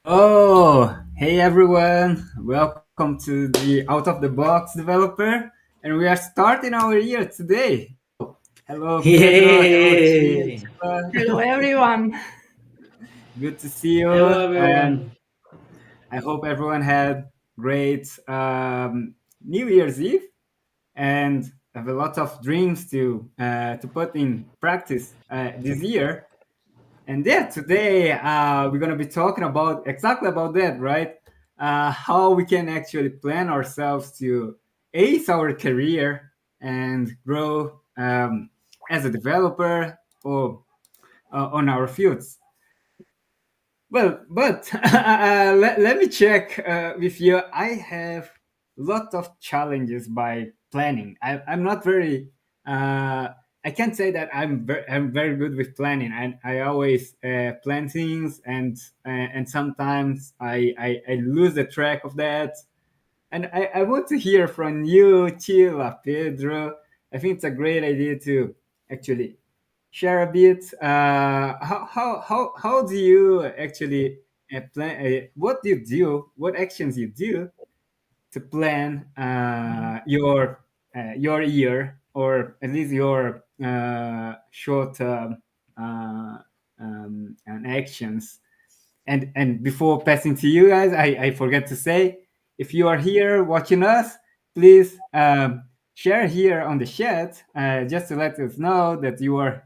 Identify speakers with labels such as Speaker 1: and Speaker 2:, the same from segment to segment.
Speaker 1: Oh, hey everyone! Welcome to the Out of the Box developer, and we are starting our year today. Hello, Pedro. Hello,
Speaker 2: Yay!
Speaker 1: Sheila.
Speaker 3: Hello, everyone.
Speaker 1: Good to see you,
Speaker 2: Hello,
Speaker 1: and
Speaker 2: everyone.
Speaker 1: I hope everyone had great New Year's Eve and have a lot of dreams to put in practice this year. And yeah, today we're gonna be talking about exactly about that, right? How we can actually plan ourselves to ace our career and grow as a developer or on our fields. Well, but let me check with you. I have lot of challenges by planning. I'm not very. Uh, I can't say that I'm very good with planning. I always plan things, and sometimes I lose the track of that. And I want to hear from you, Chila, Pedro. I think it's a great idea to actually share a bit. How do you actually plan? What do you do? What actions you do to plan your year, or at least your short term and actions? And before passing to you guys, I forget to say, if you are here watching us, please share here on the chat, just to let us know that you're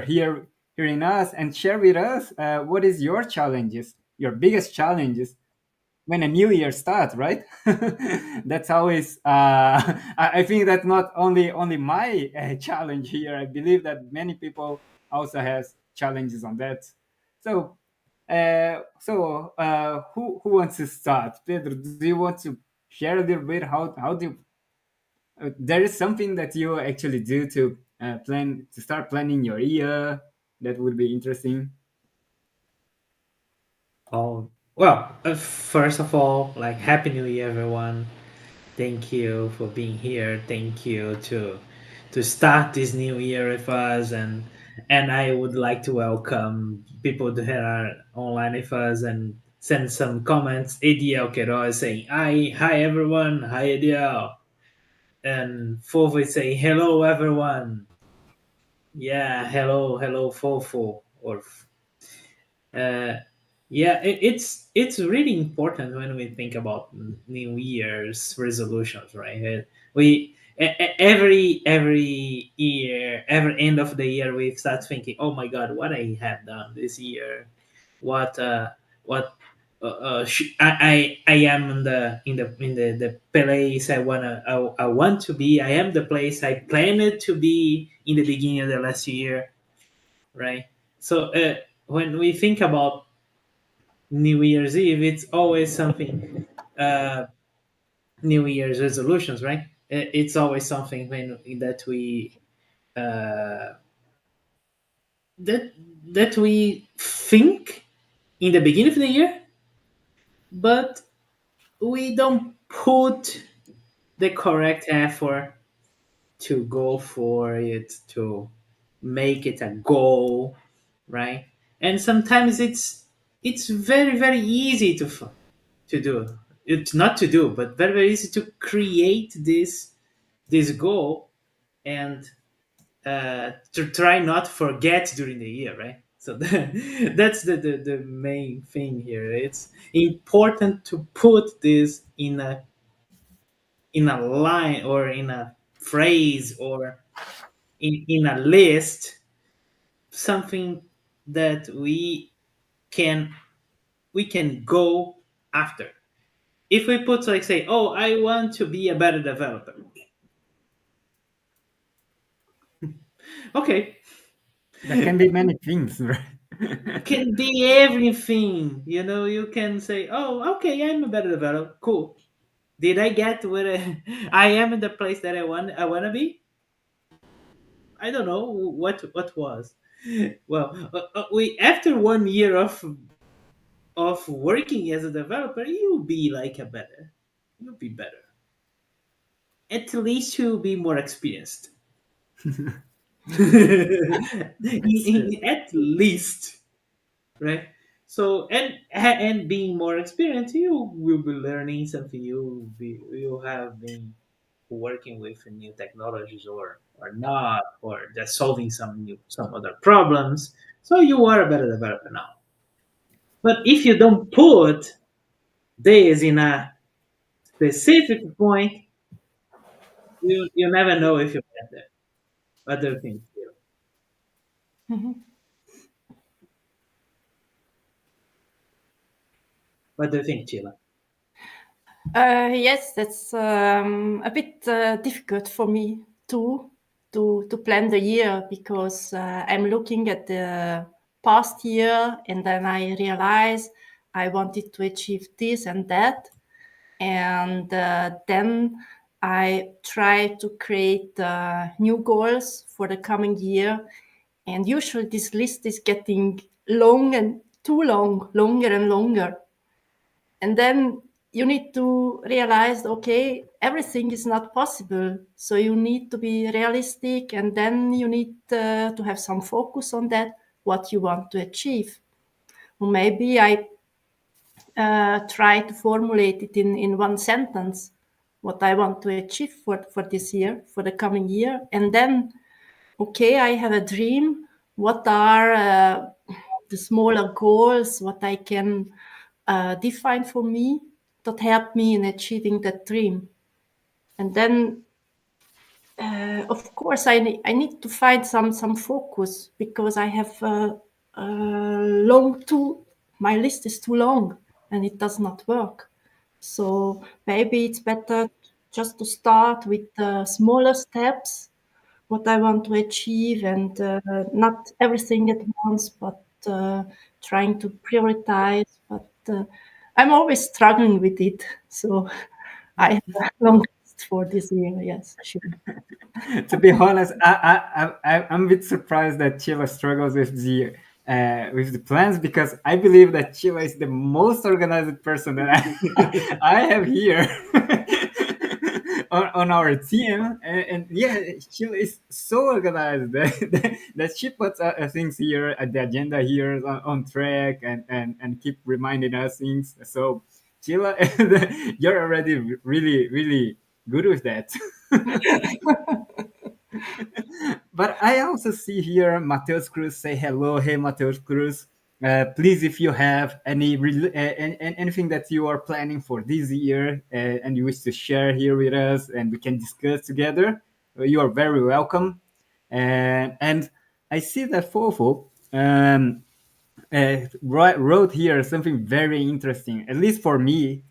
Speaker 1: here hearing us, and share with us what is your challenges, your biggest challenges when a new year starts, right? That's always I think that's not only my challenge here. I believe that many people also has challenges on that. So who wants to start? Pedro, do you want to share a little bit how do you, there is something that you actually do to plan to start planning your year that would be interesting.
Speaker 2: Oh, well, first of all, like Happy New Year, everyone. Thank you for being here. Thank you to start this new year with us, and I would like to welcome people that are online with us and send some comments. Ediel Queiroz saying hi everyone, hi Ediel, and Fofo is saying hello everyone. Yeah, hello Fofo or Uh, yeah, it's really important when we think about New Year's resolutions, right? Every year, every end of the year, we start thinking, "Oh my God, what I have done this year? What what I am in the place I want to be. I am the place I planned to be in the beginning of the last year, right?" So when we think about New Year's Eve, it's always something. New Year's resolutions, right? It's always something that we uh, that that we think in the beginning of the year, but we don't put the correct effort to go for it, to make it a goal, right? And sometimes it's very easy to do. It's not to do, but very easy to create this goal and to try not forget during the year, right? So that's the main thing here. It's important to put this in a line or in a phrase or in a list, something that can we can go after. If we put, like, say, oh, I want to be a better developer. Okay,
Speaker 1: That can be many things, right?
Speaker 2: can be everything. You can say, oh, okay, I'm a better developer. Cool. Did I get where I am in the place that I want to be? I don't know what was. Well, we after 1 year of working as a developer, you'll be like a better. You'll be better. At least you'll be more experienced.
Speaker 1: That's true.
Speaker 2: At least, right? So and being more experienced, you will be learning something. You have been working with new technologies or not, or just solving some other problems. So you are a better developer now. But if you don't put this in a specific point, you never know if you get there. What do you think? Sheila?
Speaker 3: Mhm.
Speaker 2: What do you think, Sheila?
Speaker 3: Yes, that's a bit difficult for me too to plan the year because I'm looking at the past year and then I realize I wanted to achieve this and that, and then I try to create new goals for the coming year. And usually this list is getting long and too long, longer and longer. And then you need to realize, okay, everything is not possible. So you need to be realistic, and then you need to have some focus on that, what you want to achieve. Or maybe I try to formulate it in one sentence, what I want to achieve for this year, for the coming year. And then, okay, I have a dream. What are the smaller goals, what I can define for me that help me in achieving that dream? And then, of course, I need to find some focus because I have long too, my list is too long and it does not work. So maybe it's better just to start with smaller steps, what I want to achieve, and not everything at once, but trying to prioritize. But I'm always struggling with it. So I have a long list for this year. Yes, sure.
Speaker 1: To be honest, I'm a bit surprised that Chila struggles with the plans, because I believe that Chila is the most organized person that I have here on our team, and yeah, Chila is so organized that she puts things here at the agenda here on track, and keep reminding us things. So Chila, you're already really really good with that. But I also see here Mateus Cruz say hello. Hey, Mateus Cruz. Please, if you have anything that you are planning for this year and you wish to share here with us and we can discuss together, you are very welcome. And I see that Fofo wrote here something very interesting, at least for me.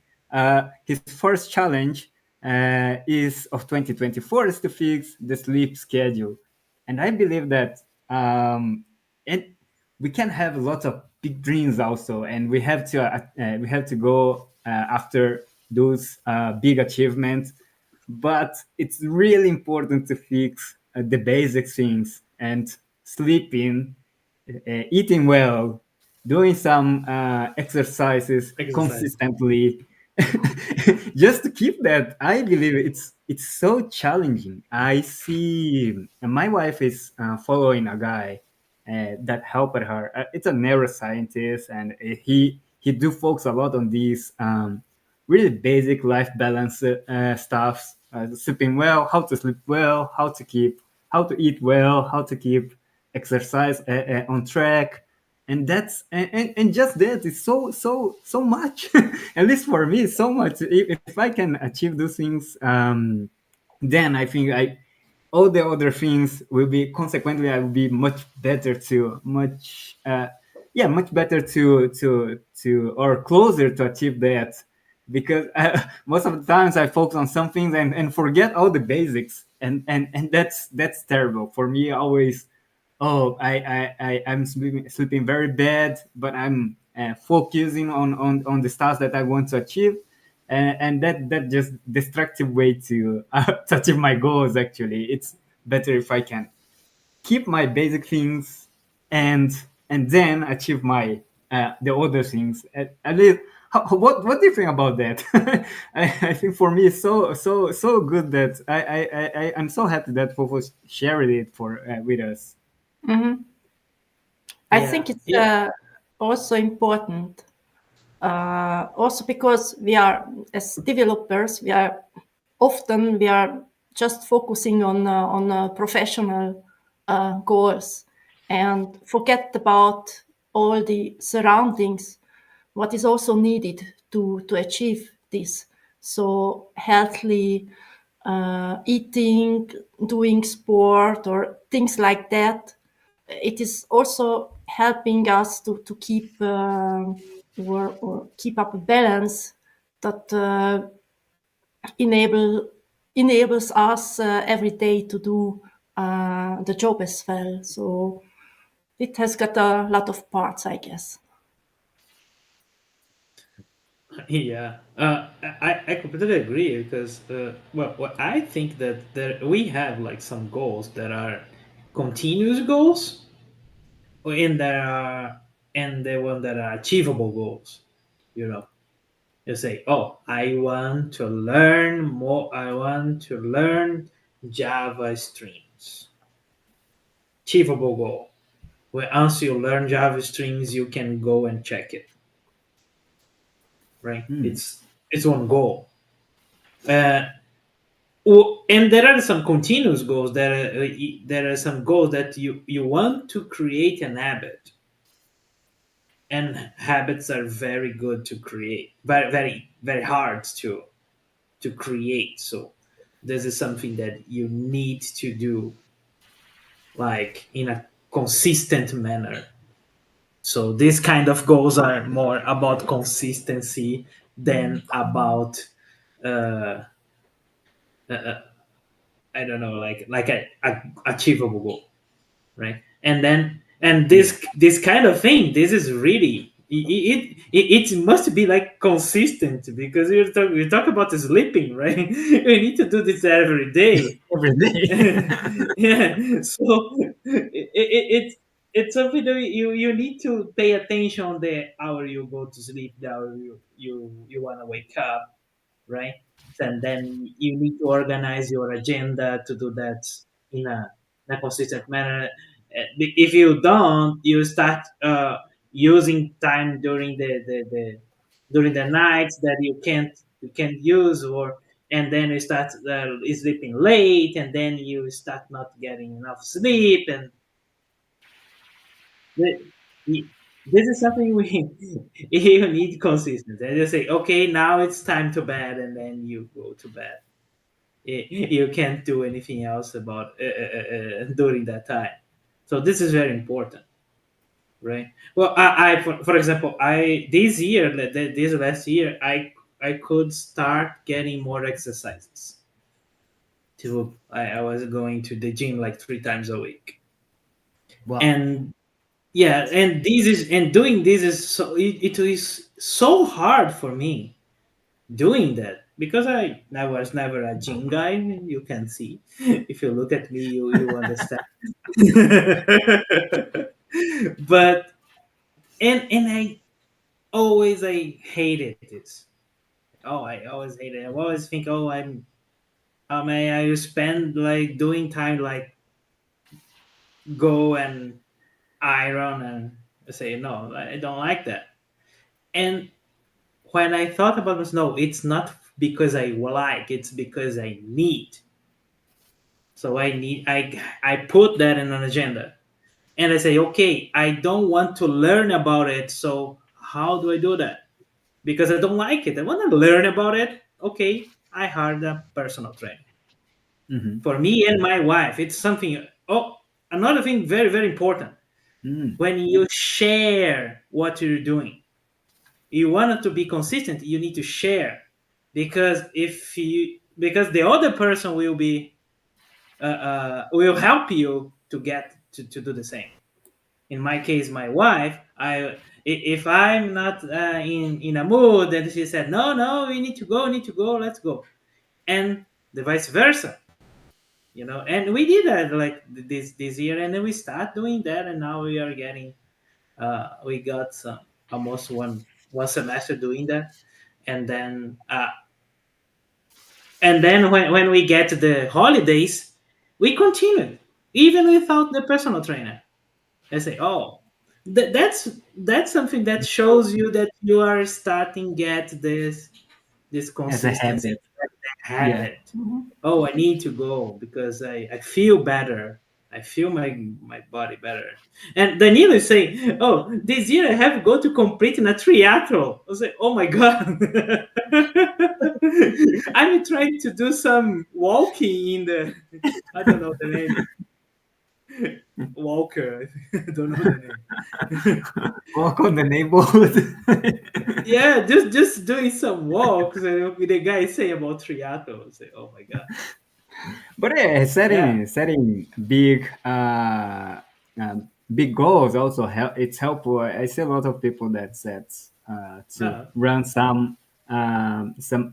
Speaker 1: His first challenge is of 2024 is to fix the sleep schedule. And I believe that it, we can have lots of big dreams also, and we have to go after those big achievements. But it's really important to fix the basic things, and sleeping, eating well, doing some exercises
Speaker 2: Exercise.
Speaker 1: consistently, just to keep that. I believe it's so challenging. I see my wife is following a guy that helped her. It's a neuroscientist, and he do focus a lot on these really basic life balance stuff. Sleeping well, how to sleep well, how to eat well, how to keep exercise on track. And and just that is so much. At least for me, so much. If I can achieve those things, then I think I all the other things will be, consequently I will be much better to much yeah, much better to or closer to achieve that. Because most of the times I focus on some things and forget all the basics, and that's terrible for me. Always, oh, I'm sleeping very bad, but I'm focusing on the stuff that I want to achieve, and that just destructive way to to achieve my goals. Actually, it's better if I can keep my basic things, and then achieve my the other things. At least, what do you think about that? I think for me it's so good that I'm so happy that Fofo shared it for with us.
Speaker 3: Mhm. I
Speaker 2: Yeah,
Speaker 3: think it's
Speaker 2: yeah.
Speaker 3: also important. Also because we are, as developers, we are just focusing on professional goals and forget about all the surroundings, what is also needed to achieve this. So healthy eating, doing sport, or things like that. It is also helping us to keep or keep up a balance that enables us every day to do the job as well. So it has got a lot of parts, I guess.
Speaker 2: Yeah, I completely agree because well, I think that we have like some goals that are continuous goals, and there are and the one that are achievable goals. You know, you say, "Oh, I want to learn more. I want to learn Java streams." Achievable goal. Where once you learn Java streams, you can go and check it. Right?
Speaker 1: Mm.
Speaker 2: It's one goal. Uh, and there are some continuous goals. There are some goals that you want to create an habit, and habits are very good to create, very very very hard to create. So this is something that you need to do, like in a consistent manner. So these kind of goals are more about consistency than about uh, uh, I don't know, like a achievable goal, right? And
Speaker 1: Yeah.
Speaker 2: this kind of thing, this is really it must be like consistent because we talk about sleeping, right? We need to do this every day.
Speaker 1: Every day.
Speaker 2: Yeah, so it's something that you need to pay attention on the hour you go to sleep, the hour you want to wake up, right? And then you need to organize your agenda to do that in a consistent manner. If you don't, you start using time during the nights that you can't use, or and then you start sleeping late, and then you start not getting enough sleep, and the, this is something we you need consistency. And you say, okay, now it's time to bed, and then you go to bed. You can't do anything else about during that time. So this is very important, right? Well, I for example, I this year, this last year, I could start getting more exercises. I was going to the gym like 3 times a week,
Speaker 1: Wow.
Speaker 2: and yeah, and doing this is it is so hard for me doing that because I was never a gym guy. You can see if you look at me, you understand. But and I hated it. Oh, I always hated it. I always think, oh, I spend like doing time like go and iron, and I say no, I don't like that. And when I thought about this, no, it's not because I like, it's because I need. So I put that in an agenda, and I say, okay, I don't want to learn about it. So how do I do that? Because I don't like it. I want to learn about it. Okay, I hired a personal trainer
Speaker 1: Hmm.
Speaker 2: for me and my wife. It's something. Oh, another thing, very very important.
Speaker 1: Mm.
Speaker 2: When you share what you're doing, you want it to be consistent. You need to share, because the other person will help you to get to do the same. In my case, my wife, if I'm not in a mood, and she said, no, no, we need to go, let's go, and the vice versa, and we did that like this year, and then we start doing that, and now we are getting we got some almost one semester doing that, and then when we get to the holidays, we continued even without the personal trainer. I say, oh. that's something that shows you that you are starting get this
Speaker 1: As a
Speaker 2: consistency
Speaker 1: habit. Yeah.
Speaker 2: habit.
Speaker 3: Mhm.
Speaker 2: Oh, I need to go because I feel better. I feel my body better. And Danilo is saying, "Oh, this year I have go to complete in a triathlon." I was like, "Oh my god!" I'm trying to do some walking in the. I don't know the name. Walker. I don't know the name.
Speaker 1: Walk on the neighborhood.
Speaker 2: Yeah, just doing some walks. And the guy say about triathlon. I say, "Oh my god!"
Speaker 1: But yeah,
Speaker 2: Yeah.
Speaker 1: setting big big goals also it's helpful. I see a lot of people that sets to
Speaker 2: Uh,
Speaker 1: run some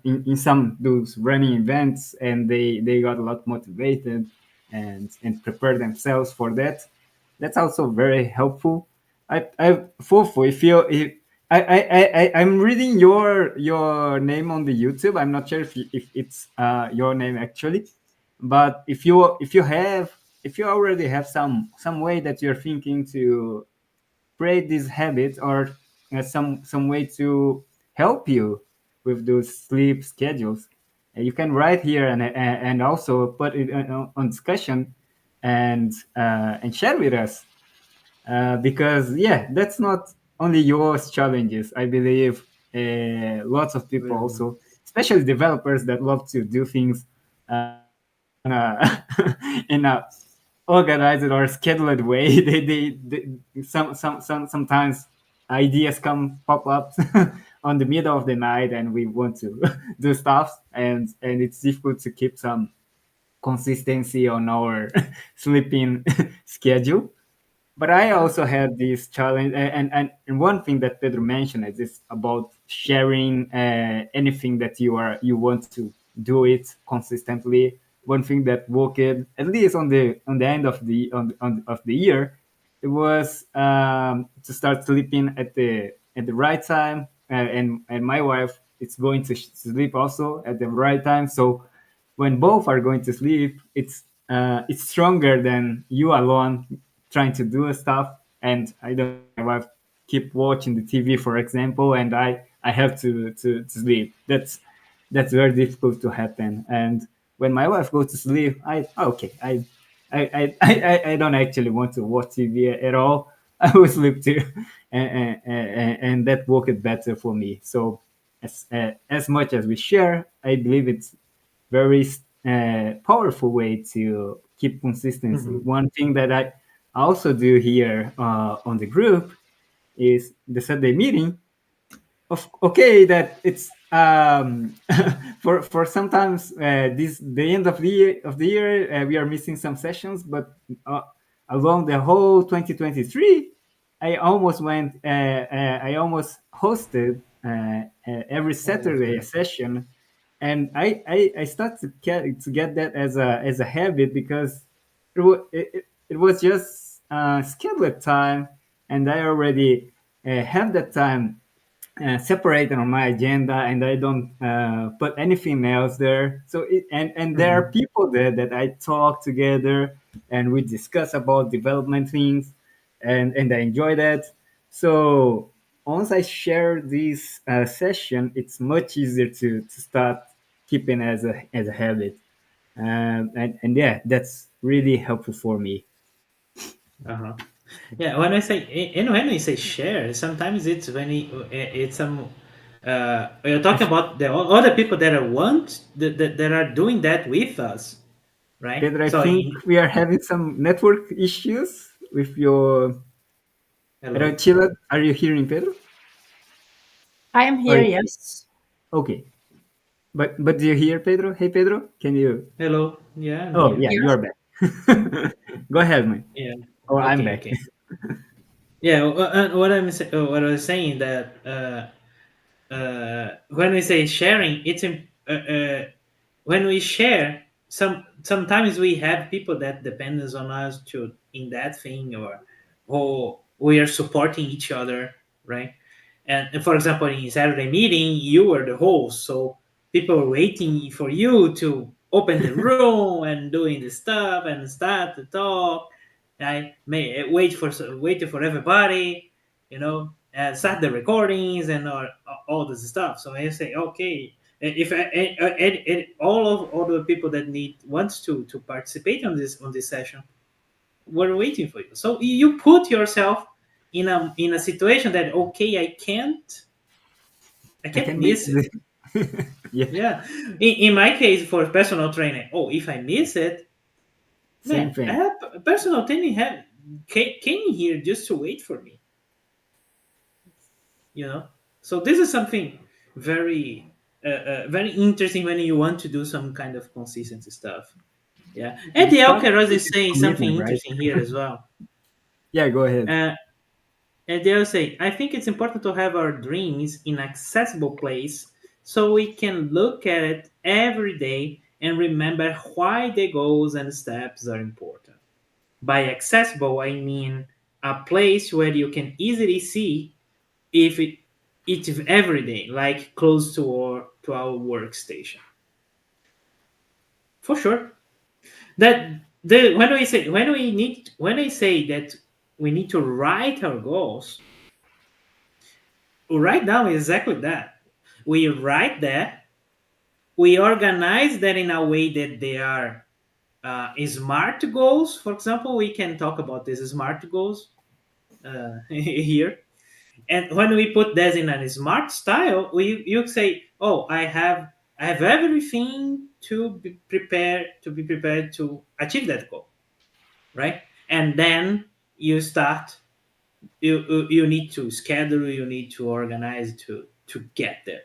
Speaker 1: in some those running events, and they got a lot motivated and prepare themselves for that. That's also very helpful. I Fofo, if I'm reading your name on the YouTube. I'm not sure if it's your name actually, but if you already have some way that you're thinking to create this habit, or some way to help you with those sleep schedules, you can write here and also put it on discussion and share with us, because yeah, that's not only yours challenges. I believe lots of people
Speaker 2: well,
Speaker 1: also, especially developers that love to do things in a in a organized or scheduled way. Sometimes ideas come pop up on the middle of the night, and we want to do stuff, and it's difficult to keep some consistency on our sleeping schedule. But I
Speaker 2: yeah.
Speaker 1: also had this challenge, and one thing that Pedro mentioned is this about sharing anything that you want to do it consistently. One thing that worked, at least on the end of of the year, it was to start sleeping at the right time, and my wife is going to sleep also at the right time. So when both are going to sleep, it's stronger than you alone trying to do stuff. And I don't know, my wife keep watching the TV, for example, and I have to sleep. That's very difficult to happen. And when my wife goes to sleep, okay, I don't actually want to watch TV at all. I will sleep too, and that worked better for me. So as much as we share, I believe it's very powerful way to keep consistency.
Speaker 2: Mhm.
Speaker 1: One thing that I also do here on the group is the Sunday meeting. Okay, that it's for sometimes this the end of the year, we are missing some sessions, but along the whole 2023, I almost hosted every
Speaker 2: Oh,
Speaker 1: Saturday a
Speaker 2: okay.
Speaker 1: session, and I started to get that as a habit, because it was just scheduled time, and I already have that time separated on my agenda, and I don't put anything else there. So and there are
Speaker 2: Mhm.
Speaker 1: people there that I talk together, and we discuss about development things, and I enjoy that. So once I share this session, it's much easier to start keeping as a habit. And yeah, that's really helpful for me.
Speaker 2: Uh-huh. Yeah, when I say and when I say share, sometimes it's it's some you're
Speaker 1: I
Speaker 2: talking
Speaker 1: think,
Speaker 2: about the other people that are that are doing that with us, right?
Speaker 1: Pedro, I
Speaker 2: So
Speaker 1: think we are having some network issues with your.
Speaker 2: hello,
Speaker 1: Chila, are you hearing Pedro?
Speaker 3: I am
Speaker 1: Or
Speaker 3: here, yes.
Speaker 1: okay, but do you hear Pedro? Hey Pedro, can you?
Speaker 2: hello, yeah, I'm
Speaker 1: Oh
Speaker 2: here.
Speaker 1: yeah, you
Speaker 3: Yes.
Speaker 1: are back. Go ahead, man.
Speaker 2: Yeah,
Speaker 1: Oh, I'm
Speaker 2: okay,
Speaker 1: back.
Speaker 2: okay. Yeah, what I was saying that when we say sharing, when we share. Sometimes we have people that depends on us to in that thing, or we are supporting each other, right? And for example, in Saturday meeting, you were the host, so people were waiting for you to open the room and doing the stuff and start to talk I may wait for everybody, start the recordings and all this stuff. So I say, okay, if all the people that wants to participate on this session, we're waiting for you. So you put yourself in a situation that, okay, I
Speaker 1: I
Speaker 2: can't
Speaker 1: can miss
Speaker 2: miss it.
Speaker 1: it. Yeah,
Speaker 2: Yeah. In my case, for personal training, if I miss it,
Speaker 1: same
Speaker 2: man, I
Speaker 1: thing.
Speaker 2: have personal training came here just to wait for me. You know, so this is something very very interesting when you want to do some kind of consistency stuff. Yeah, and
Speaker 1: It
Speaker 2: the
Speaker 1: starts
Speaker 2: Alcaraz
Speaker 1: with
Speaker 2: is
Speaker 1: this
Speaker 2: saying something
Speaker 1: commitment, right?
Speaker 2: interesting here as well.
Speaker 1: Yeah, go ahead.
Speaker 2: Uh, and they'll say, I think it's important to have our dreams in accessible place so we can look at it every day and remember why the goals and steps are important. By accessible, I mean a place where you can easily see if it's every day, like close to our workstation. For sure. That the when I say that we need to write our goals, write down exactly that. We write that, we organize that in a way that they are smart goals. For example, we can talk about these smart goals here. And when we put that in a smart style, you say, "Oh, I have everything to be prepared to achieve that goal," right? And then you start. You need to schedule. You need to organize to get there,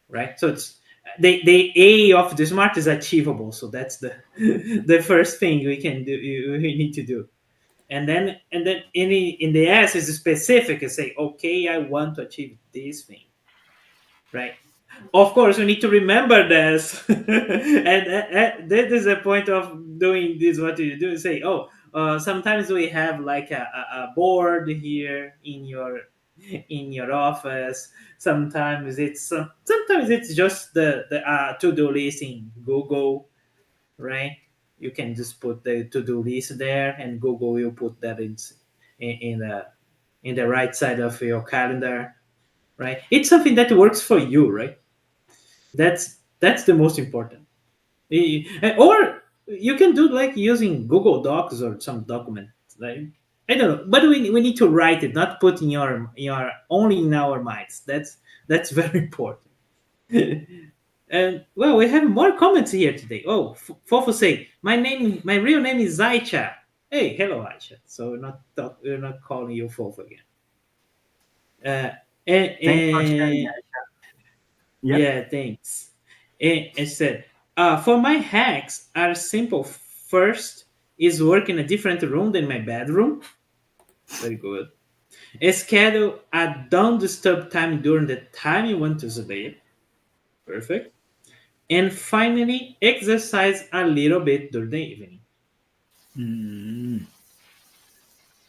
Speaker 2: right? So it's the A of the smart is achievable. So that's the the first thing we can do. We need to do. And then in the S is specific and say, okay, I want to achieve this thing, right? Of course, we need to remember this, and that is the point of doing this. What do you do? Say, sometimes we have like a board here in your office. Sometimes it's just the to do list in Google, right? You can just put the to do list there, and Google will put that in the right side of your calendar, right? It's something that works for you, right? That's the most important. Or you can do like using Google Docs or some document, like I don't know, but we need to write it, not put in your only in our minds. That's very important. And well, we have more comments here today. Oh, Fofo say, my real name is Aicha. Hey, hello Aicha. So we're not calling you Fofo again. Uh, and,
Speaker 1: Thanks for sharing
Speaker 2: and
Speaker 1: that. Yep.
Speaker 2: Yeah, thanks. And it said, for my hacks are simple. First is work in a different room than my bedroom. Very good. Schedule a don't disturb time during the time you want to sleep. Perfect. And finally, exercise a little bit during the evening.
Speaker 1: Mm.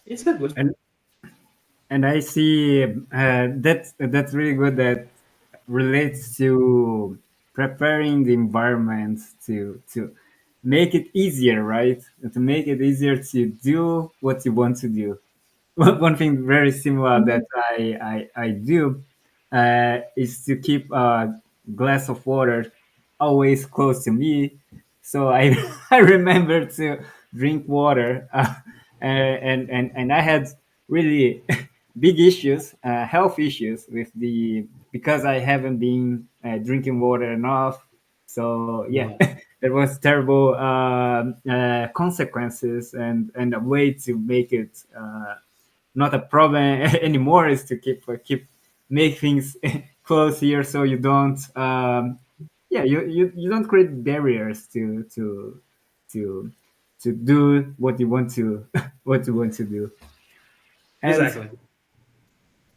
Speaker 2: It's a good.
Speaker 1: And and I see that's really good. That relates to preparing the environment to make it easier, right? To make it easier to do what you want to do. One thing very similar that I do is to keep a glass of water always close to me. So I I remember to drink water, and I had really big issues, health issues with the because I haven't been drinking water enough. So yeah,
Speaker 2: Yeah.
Speaker 1: there was terrible consequences, and a way to make it not a problem anymore is to keep make things close here so you don't yeah you don't create barriers to to do what you want to what you want to do. and
Speaker 2: Exactly.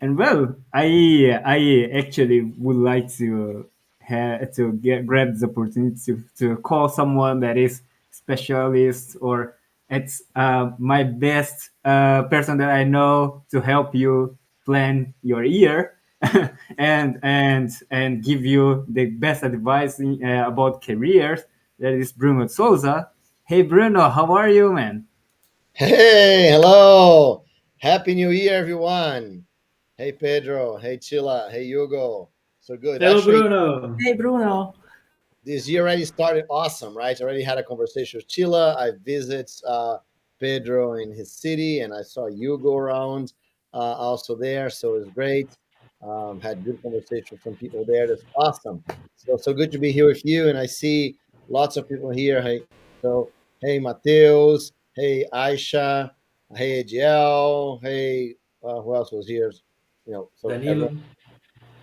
Speaker 1: and well, I actually would like to grab the opportunity to call someone that is specialist, or it's my best person that I know to help you plan your year and give you the best advice about careers. That is Bruno Souza. Hey Bruno, how are you, man?
Speaker 4: Hey, hello. Happy New Year, everyone. Hey, Pedro. Hey, Chila. Hey, Hugo. So good.
Speaker 2: Hello,
Speaker 4: Actually,
Speaker 2: Bruno.
Speaker 3: Hey, Bruno.
Speaker 4: this year already started awesome, right? I already had a conversation with Chila. I visited Pedro in his city, and I saw Hugo around also there. So it was great. Had good conversation with some people there. That's awesome. So good to be here with you. And I see lots of people here. Hey, so hey, Mateus. Hey, Aisha. Hey, JL. Hey, who else was here? So
Speaker 2: Danilo.
Speaker 4: everyone,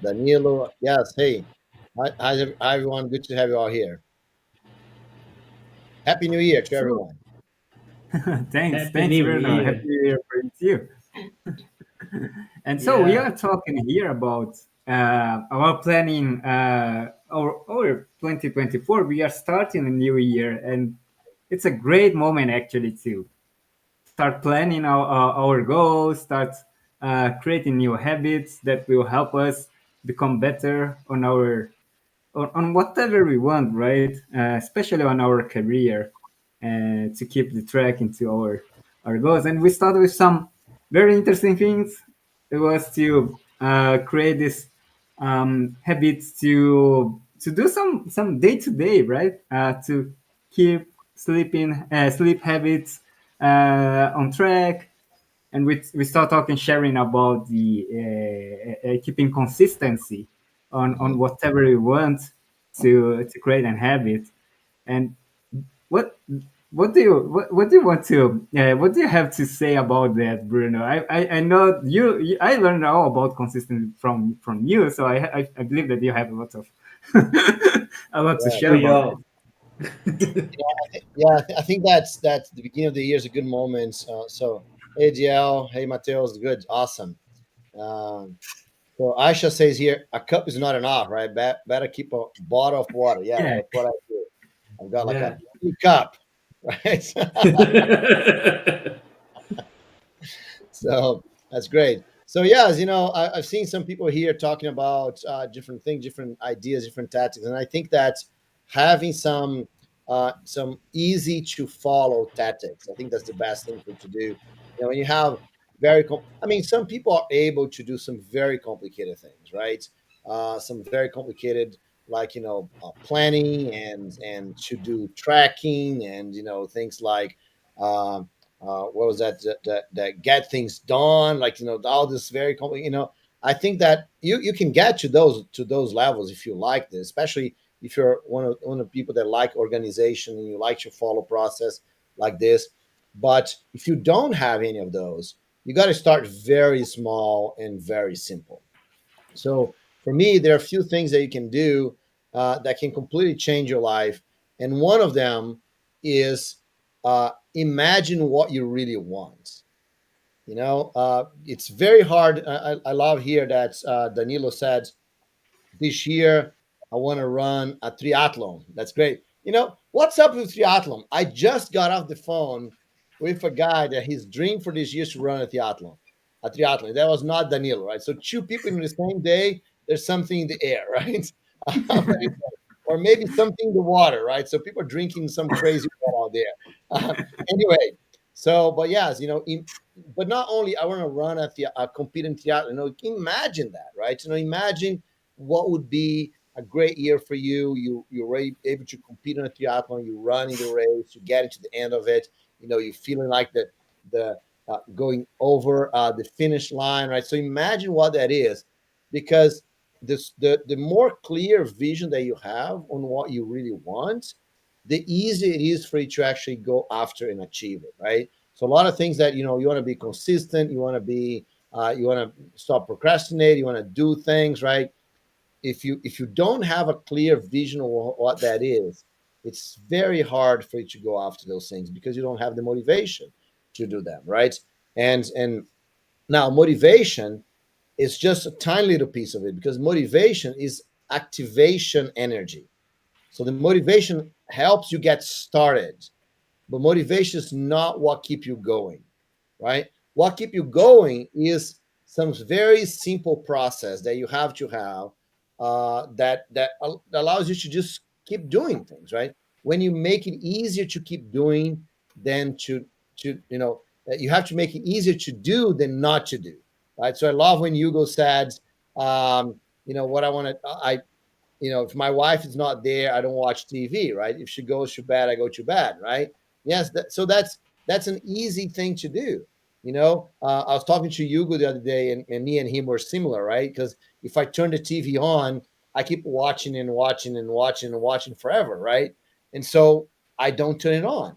Speaker 4: Danilo. Yes. Hey, hi everyone. Good to have you all here. Happy New Year to
Speaker 1: So
Speaker 4: everyone.
Speaker 2: Happy
Speaker 1: thanks,
Speaker 2: New
Speaker 1: Bruno. Happy
Speaker 2: Year.
Speaker 1: New Year for you too. And so we
Speaker 2: Yeah.
Speaker 1: are talking here about planning our 2024. We are starting a new year, and it's a great moment actually to start planning our goals, start creating new habits that will help us become better on whatever we want, right? Especially on our career, to keep the track into our goals. And we started with some very interesting things. It was to create this habits to do some day to day, right? To keep sleep habits on track, and we start talking sharing about the keeping consistency on
Speaker 4: Mhm.
Speaker 1: whatever we want to create an habit. And what what do you want to what do you have to say about that, Bruno? I know I learned all about consistency from you, so I believe that you have a lot of a lot to
Speaker 4: Yeah,
Speaker 1: share
Speaker 2: We
Speaker 1: about that.
Speaker 2: all.
Speaker 4: yeah. I think that's the beginning of the year is a good moment. So, hey, GL, hey, Mateos, good, awesome. Um, so Aisha says here, a cup is not enough, right? Better keep a bottle of water. Yeah,
Speaker 1: Yeah.
Speaker 4: that's what I do. I've got like a
Speaker 2: Yeah.
Speaker 4: cup, right? So that's great. So yes, I've seen some people here talking about different things, different ideas, different tactics, and I think that having some easy to follow tactics, I think that's the best thing for to do. When you have I mean, some people are able to do some very complicated things, right? Some very complicated, like planning and to do tracking and things like. Um, what was that get things done, like all this very complicated. I think that you can get to those levels if you like this, especially if you're one of the people that like organization and you like to follow process like this. But if you don't have any of those, you got to start very small and very simple. So for me, there are a few things that you can do that can completely change your life, and one of them is imagine what you really want. It's very hard. I love here that Danilo said this year I want to run a triathlon. That's great. What's up with triathlon? I just got off the phone with a guy that his dream for this year is to run a triathlon. A triathlon. That was not Danilo, right? So two people in the same day, there's something in the air, right? Or maybe something in the water, right? So people are drinking some crazy water out there. Anyway, so but yes, but not only I want to run a compete in triathlon. Imagine that, right? Imagine what would be a great year for you. You're able to compete on a triathlon. You run in the race. You get into the end of it. You're feeling like the going over the finish line, right? So imagine what that is, because the more clear vision that you have on what you really want, the easier it is for you to actually go after and achieve it, right? So a lot of things that you want to be consistent, you want to stop procrastinating, you want to do things right. If you don't have a clear vision of what that is, it's very hard for you to go after those things because you don't have the motivation to do them, right? And now motivation is just a tiny little piece of it, because motivation is activation energy. So the motivation helps you get started, but motivation is not what keep you going, right? What keep you going is some very simple process that you have to have, that allows you to just keep doing things, right? When you make it easier to keep doing than to you have to make it easier to do than not to do, right? So I love when Hugo said, what I want to, if my wife is not there, I don't watch TV, right? If she goes to bed, I go to bed, right? Yes. So that's an easy thing to do. I was talking to Hugo the other day, and me and him were similar, right? Because if I turn the TV on, I keep watching and watching and watching and watching forever, right? And so I don't turn it on,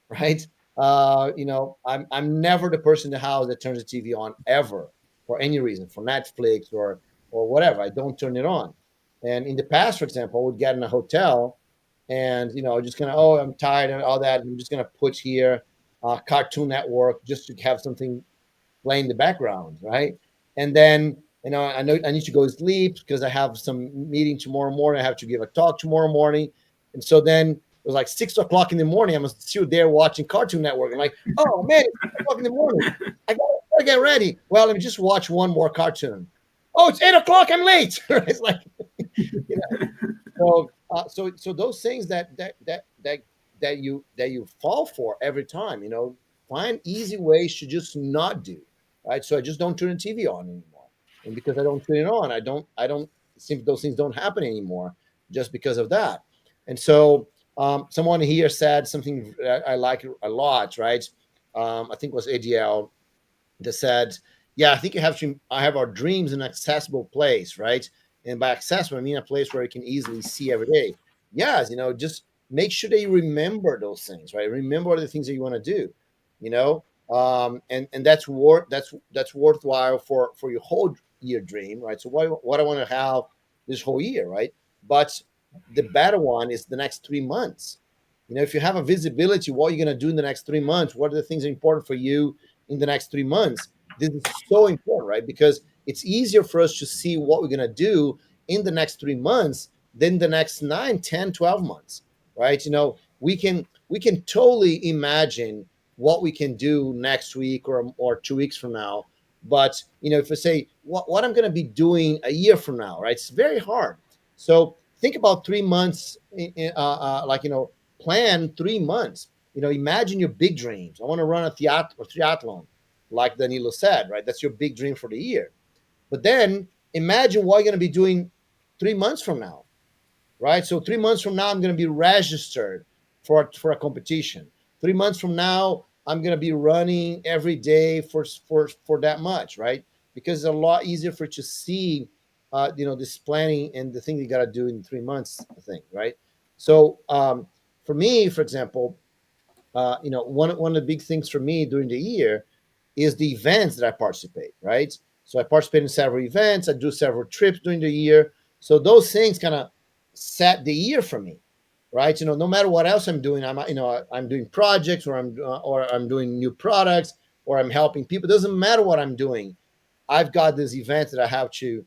Speaker 4: right? I'm never the person in the house that turns the TV on ever for any reason, for Netflix or whatever. I don't turn it on. And in the past, for example, I would get in a hotel and, just gonna, oh, I'm tired and all that. I'm just gonna put here Cartoon Network just to have something play in the background, right? And then, I know I need to go to sleep because I have some meeting tomorrow morning. I have to give a talk tomorrow morning. And so then it was like 6 o'clock in the morning. I'm still there watching Cartoon Network. I'm like, oh man, it's 6 o'clock in the morning. I gotta get ready. Well, let me just watch one more cartoon. Oh, it's 8 o'clock. I'm late. It's like, so those things that you fall for every time, find easy ways to just not do, right? So I just don't turn the TV on anymore, and because I don't turn it on, I don't think those things don't happen anymore just because of that. And so someone here said something that I like a lot, right? I think it was ADL that said, yeah, I think I have our dreams in an accessible place, right? And by accessible, I mean a place where you can easily see every day. Yes, just make sure that you remember those things, right? Remember the things that you want to do, and that's worthwhile for your whole year dream, right? So what I want to have this whole year, right? But the better one is the next 3 months. If you have a visibility, what you're going to do in the next 3 months, what are the things that are important for you in the next 3 months? This is so important, right? Because it's easier for us to see what we're going to do in the next 3 months than the next 9, 10, 12 months, right? We can totally imagine what we can do next week or 2 weeks from now. But, if I say what I'm going to be doing a year from now, right? It's very hard. So think about 3 months, plan 3 months. Imagine your big dreams. I want to run a triathlon, like Danilo said, right? That's your big dream for the year. But then imagine what you're going to be doing 3 months from now, right? So 3 months from now, I'm going to be registered for a competition. 3 months from now, I'm going to be running every day for that much, right? Because it's a lot easier for you to see, this planning and the thing you got to do in 3 months thing, right? So for me, for example, one of the big things for me during the year is the events that I participate, right? So I participate in several events. I do several trips during the year. So those things kind of set the year for me, right? No matter what else I'm doing, I'm doing projects or I'm doing new products or I'm helping people. It doesn't matter what I'm doing. I've got these events that I have to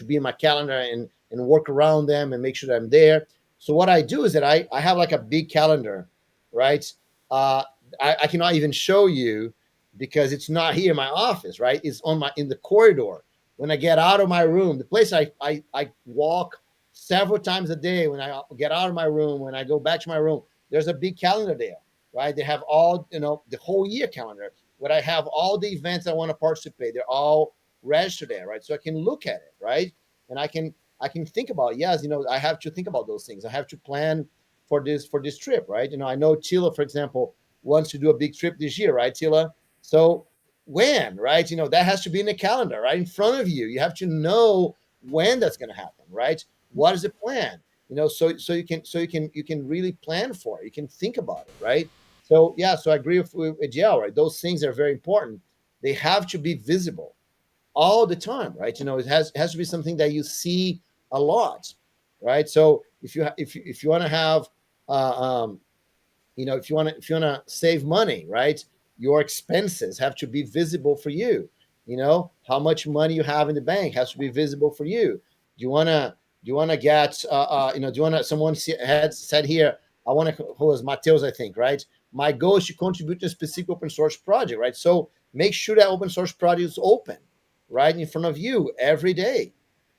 Speaker 4: be in my calendar and work around them and make sure that I'm there. So what I do is that I have like a big calendar, right? I cannot even show you because it's not here in my office, right? It's in the corridor. When I get out of my room, the place I walk several times a day, when I get out of my room, when I go back to my room, there's a big calendar there, right? They have all, the whole year calendar where I have all the events I want to participate. They're all registered there, right? So I can look at it, right? And I can think about, yes, I have to think about those things. I have to plan for this trip, right? I know Tila, for example, wants to do a big trip this year, right, Tila? So when, right? That has to be in the calendar, right? In front of you. You have to know when that's going to happen, right? What is the plan? So you can really plan for it. You can think about it, right? So yeah, so I agree with Adriel, right? Those things are very important. They have to be visible all the time, right? It has to be something that you see a lot, right? So if you want to have, if you want to save money, right? Your expenses have to be visible for you. How much money you have in the bank has to be visible for you. Do you want to get, do you want to, someone had said here, who was Mateus, I think, right? My goal is to contribute to a specific open source project, right? So make sure that open source project is open, right, in front of you every day.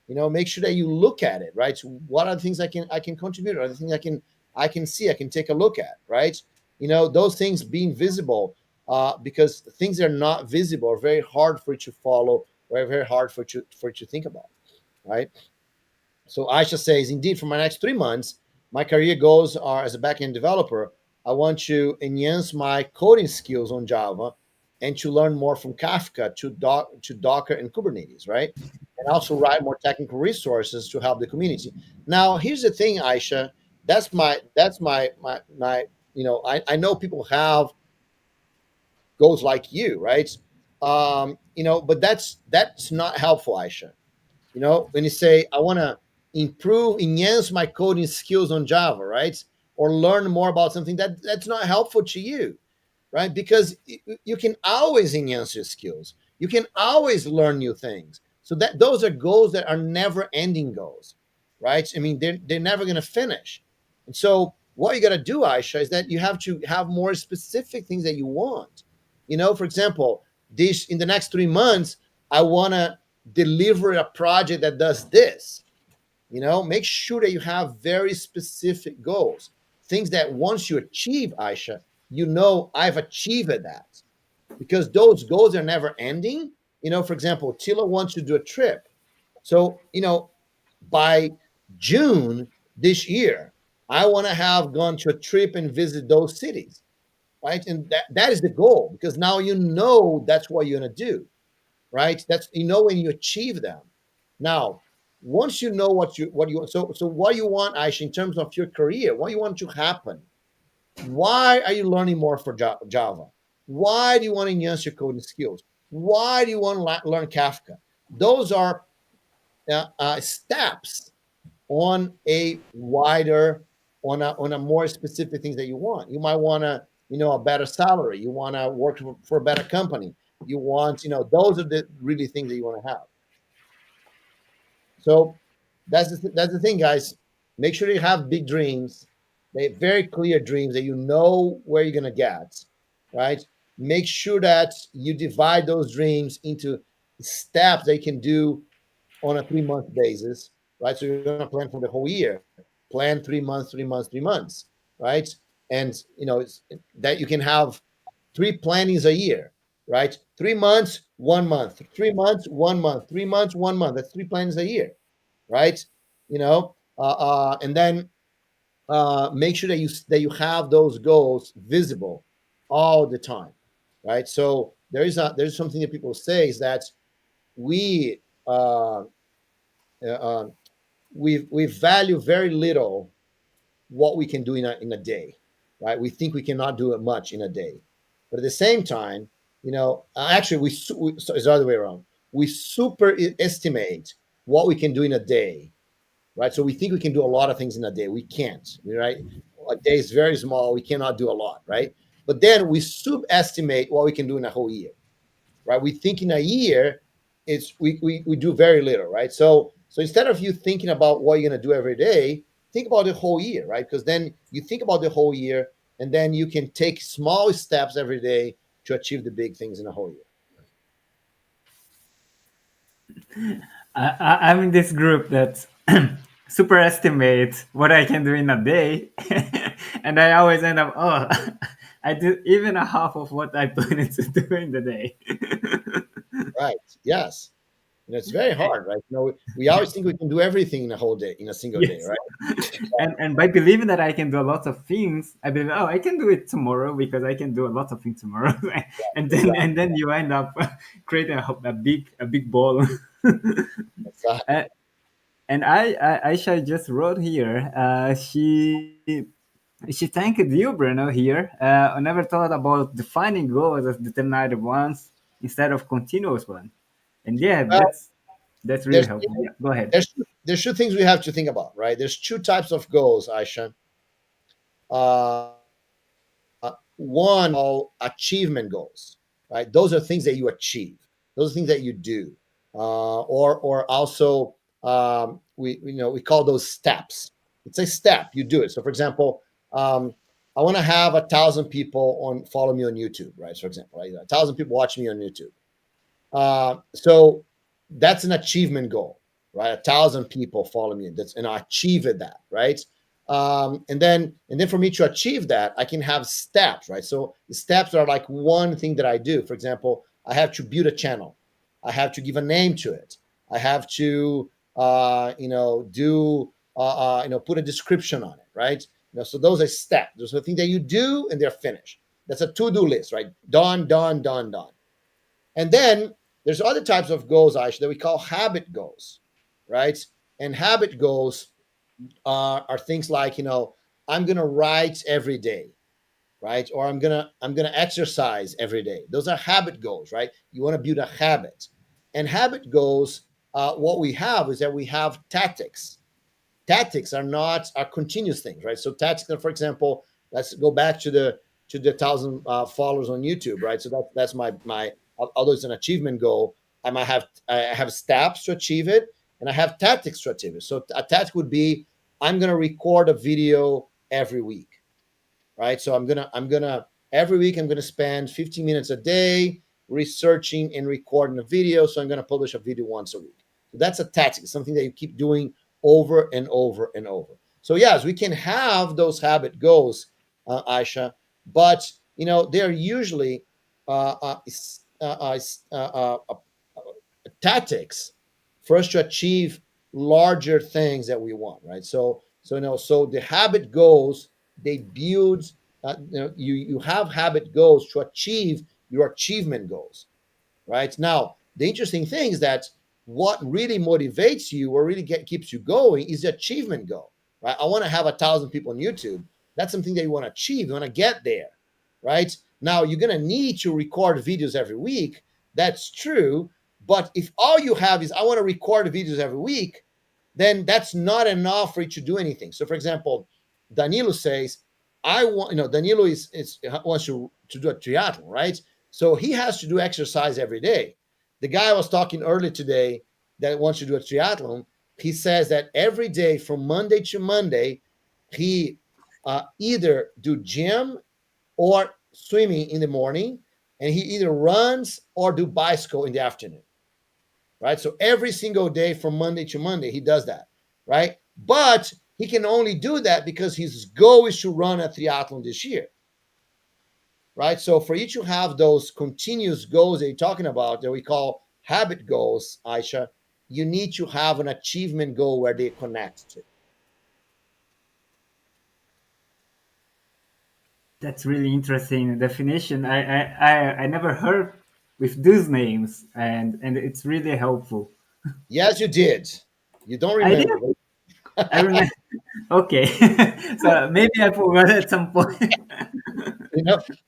Speaker 4: Make sure that you look at it, right? So what are the things I can contribute? Are the things I can see, I can take a look at, right? Those things being visible because things are not visible, or very hard for you to follow, or very hard for you to think about, right? So Aisha says, indeed, for my next 3 months, my career goals are as a backend developer. I want to enhance my coding skills on Java and to learn more from Kafka to Docker and Kubernetes, right? And also write more technical resources to help the community. Now, here's the thing, Aisha. That's my I know people have goals like you, right? But that's not helpful, Aisha. When you say, I want to enhance my coding skills on Java, right? Or learn more about something, that's not helpful to you, right? Because you can always enhance your skills. You can always learn new things. So that those are goals that are never ending goals, right? I mean, they're never going to finish. And so what you got to do, Aisha, is that you have to have more specific things that you want. For example, this in the next 3 months, I want to deliver a project that does this. Make sure that you have very specific goals, things that once you achieve, Aisha, I've achieved that, because those goals are never ending. For example, Tila wants to do a trip. So, by June this year, I want to have gone to a trip and visit those cities, right? And that is the goal, because now that's what you're going to do, right? That's when you achieve them. Now, once you know what you want, so what you want, Aisha, in terms of your career, what you want to happen. Why are you learning more for Java? Why do you want to enhance your coding skills? Why do you want to learn Kafka? Those are steps on a wider, on a more specific things that you want. You might want to, a better salary. You want to work for a better company. You want, those are the really things that you want to have. So that's the thing, guys. Make sure you have big dreams. They have very clear dreams that you know where you're going to get, right? Make sure that you divide those dreams into steps they can do on a 3-month basis, right? So you're going to plan for the whole year. Plan 3 months, 3 months, 3 months, right? And, that you can have 3 plannings a year, right? 3 months, 1 month, 3 months, 1 month, 3 months, 1 month. That's 3 plannings a year, right? And then make sure that you have those goals visible all the time, right? So there's something that people say is that we value very little what we can do in a day, right? We think we cannot do it much in a day, but at the same time, actually so it's the other way around. We super estimate what we can do in a day, right? So we think we can do a lot of things in a day. We can't, right? A day is very small. We cannot do a lot, right? But then we subestimate what we can do in a whole year, right? We think in a year, we do very little, right? So instead of you thinking about what you're going to do every day, think about the whole year, right? Because then you think about the whole year, and then you can take small steps every day to achieve the big things in a whole year.
Speaker 1: I'm in this group that superestimate what I can do in a day, and I always end up, I do even a half of what I planning to do in the day.
Speaker 4: Right. Yes. It's very hard, right? We always think we can do everything in a whole day, in a single day, right?
Speaker 1: And by believing that I can do a lot of things, I believe, I can do it tomorrow because I can do a lot of things tomorrow, and then you end up creating a big ball.
Speaker 4: Exactly.
Speaker 1: And Aisha just wrote here. She thanked you, Bruno. Here, I never thought about defining goals as determined ones instead of continuous ones. And yeah, that's really helpful. Yeah, go ahead.
Speaker 4: There's two things we have to think about, right? There's two types of goals, Aisha. One, all achievement goals, right? Those are things that you achieve. Those are things that you do, or also we call those steps. It's a step. You do it. So, for example, I want to have 1,000 people follow me on YouTube, right? For example, right? 1,000 people watch me on YouTube. So that's an achievement goal, right? 1,000 people follow me. And I achieved that, right? And then for me to achieve that, I can have steps, right? So the steps are like one thing that I do. For example, I have to build a channel, I have to give a name to it, I have to do put a description on it, right? So those are steps. Those are things that you do and they're finished. That's a to-do list, right? Done, done, done, done. And then there's other types of goals, Aisha, that we call habit goals, right? And habit goals are things like, I'm gonna write every day, right? Or I'm gonna exercise every day. Those are habit goals, right? You want to build a habit. And habit goals, what we have is that we have tactics. Tactics are continuous things, right? So tactics are, for example, let's go back to the 1,000 followers on YouTube, right? So that's my although it's an achievement goal, I have steps to achieve it, and I have tactics to achieve it. So a tactic would be, I'm gonna record a video every week, right? So I'm gonna every week I'm gonna spend 15 minutes a day researching and recording a video. So I'm gonna publish a video once a week. So that's a tactic, something that you keep doing over and over and over. So yes, we can have those habit goals, Aisha, but they're usually tactics for us to achieve larger things that we want, right? So the habit goals, they build. You have habit goals to achieve your achievement goals, right? Now, the interesting thing is that what really motivates you or really keeps you going is the achievement goal, right? I want to have 1,000 people on YouTube. That's something that you want to achieve. You want to get there, right? Now, you're going to need to record videos every week. That's true. But if all you have is, I want to record videos every week, then that's not enough for you to do anything. So, for example, Danilo says, Danilo wants to do a triathlon, right? So he has to do exercise every day. The guy I was talking earlier today that wants to do a triathlon, he says that every day from Monday to Monday, he either do gym or swimming in the morning, and he either runs or do bicycle in the afternoon, right? So every single day from Monday to Monday, he does that, right? But he can only do that because his goal is to run a triathlon this year, right? So for you to have those continuous goals that you're talking about that we call habit goals, Aisha, you need to have an achievement goal where they connect to.
Speaker 1: That's really interesting definition. I never heard with those names, and it's really helpful.
Speaker 4: Yes, you did. You don't
Speaker 1: I did.
Speaker 4: remember.
Speaker 1: I remember. Okay, so maybe I forgot at some point.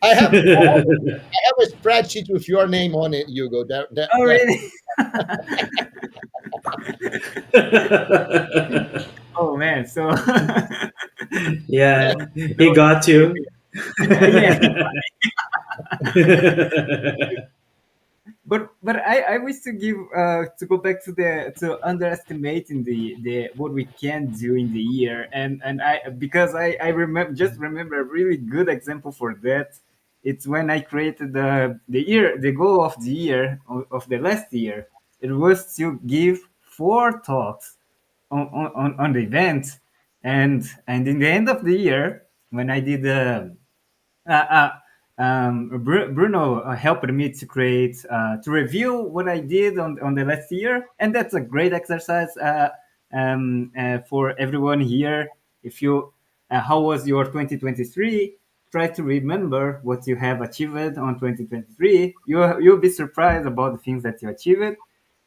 Speaker 4: I have a spreadsheet with your name on it, Hugo.
Speaker 1: Oh, really? Oh man, so
Speaker 2: Yeah, he got you.
Speaker 1: yeah. But I wish to give to go back to underestimating the what we can do in the year, and I because I remember a really good example for that. It's when I created the goal of the year of the last year. It was to give 4 talks on the event, and in the end of the year when I did the uh, uh, Bruno helped me to create to review what I did on the last year, and that's a great exercise for everyone here. If you how was your 2023? Try to remember what you have achieved on 2023. You'll be surprised about the things that you achieved,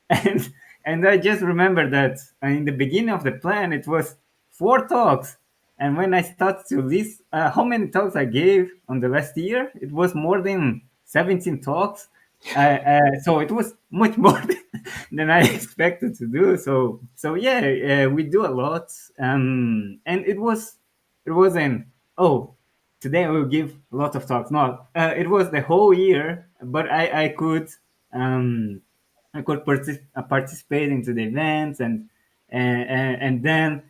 Speaker 1: and I just remember that in the beginning of the plan it was 4 talks, and when I started to list how many talks I gave on the last year, it was more than 17 talks. So it was much more than I expected to do. So yeah, we do a lot, and it wasn't, oh, today I will give a lot of talks. No, it was the whole year, but um, I could participate into the events, and then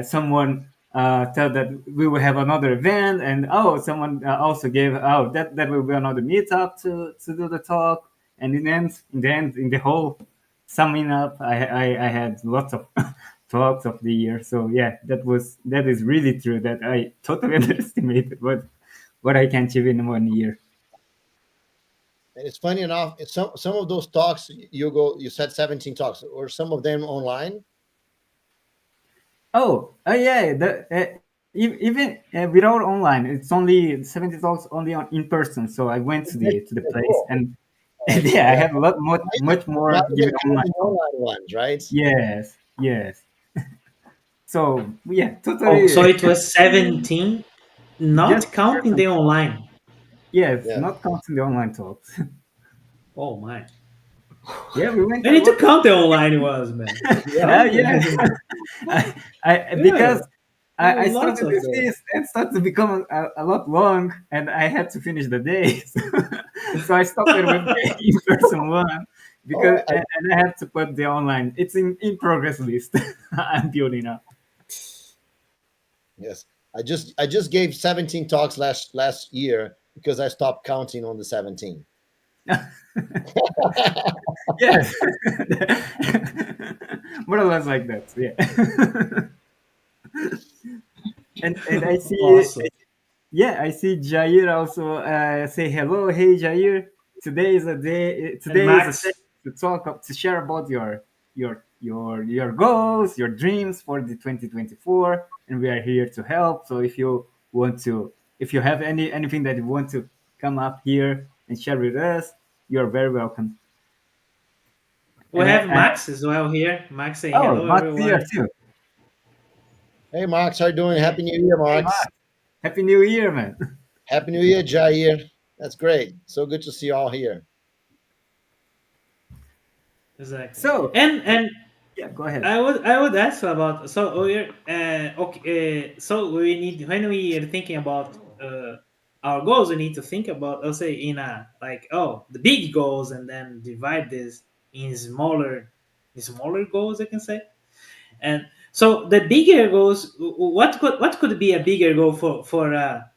Speaker 1: someone tell that we will have another event, and someone also gave, that will be another meetup to do the talk, and in the end, in the whole summing up, I had lots of talks of the year. So yeah, that is really true. That I totally underestimated what I can achieve in 1 year.
Speaker 4: And it's funny enough, some of those talks you said 17 talks, or some of them online.
Speaker 1: Oh yeah, even without online, it's only 70 talks only on in person. So I went to the
Speaker 4: Oh,
Speaker 1: place,
Speaker 4: cool.
Speaker 1: and
Speaker 4: Oh,
Speaker 1: yeah, I
Speaker 4: yeah.
Speaker 1: have a lot much more
Speaker 4: Not
Speaker 1: given
Speaker 4: even
Speaker 1: online
Speaker 4: counting
Speaker 1: talks.
Speaker 4: online ones, right?
Speaker 1: Yes, yes. So yeah,
Speaker 2: Oh, so
Speaker 1: totally.
Speaker 2: it was 17,
Speaker 1: Just
Speaker 2: not
Speaker 1: in
Speaker 2: counting
Speaker 1: person.
Speaker 2: the online.
Speaker 1: Yes,
Speaker 4: Yeah.
Speaker 1: not counting the online talks.
Speaker 2: Oh my!
Speaker 1: Yeah, we went
Speaker 2: I
Speaker 1: a
Speaker 2: need to
Speaker 1: lot.
Speaker 2: count the online ones, man. Count
Speaker 1: Yeah,
Speaker 2: the
Speaker 1: because
Speaker 2: yeah,
Speaker 1: I
Speaker 2: lots
Speaker 1: started
Speaker 2: of
Speaker 1: with
Speaker 2: those.
Speaker 1: this and started to become a lot long, and I had to finish the day. So I stopped it with the in-person one
Speaker 4: Oh,
Speaker 1: because and I have to put the online. It's in progress list. I'm building up.
Speaker 4: yes. I just gave 17 talks last year because I stopped counting on the 17.
Speaker 1: Yes, more or less like that. Yeah, and I see.
Speaker 2: Awesome.
Speaker 1: Yeah, I see Jair also say hello. Hey, Jair. Today is a day.
Speaker 2: And
Speaker 1: Today is a
Speaker 2: Max,
Speaker 1: session to to share about your goals, your dreams for the 2024, and we are here to help. So if you have anything that you want to come up here and share with us, you're very welcome.
Speaker 2: we
Speaker 1: And
Speaker 2: have
Speaker 1: I
Speaker 2: Max as well here. Max saying
Speaker 1: oh,
Speaker 2: hello,
Speaker 1: Max here
Speaker 2: everyone.
Speaker 1: too.
Speaker 4: Hey, Max, how you doing?
Speaker 2: Yeah,
Speaker 4: Happy New Year,
Speaker 1: Hey,
Speaker 4: Max.
Speaker 1: Max. Happy New Year, man.
Speaker 4: Happy New Year, Jair. That's great. So good to see you all here.
Speaker 2: exactly.
Speaker 1: So
Speaker 2: And
Speaker 1: yeah, go ahead.
Speaker 2: I would ask about, so we're okay. So we need, when we are thinking about our goals, we need to think about, let's say, in a, like, oh, the big goals, and then divide this in smaller goals, I can say. And so the bigger goals, what could be a bigger goal for a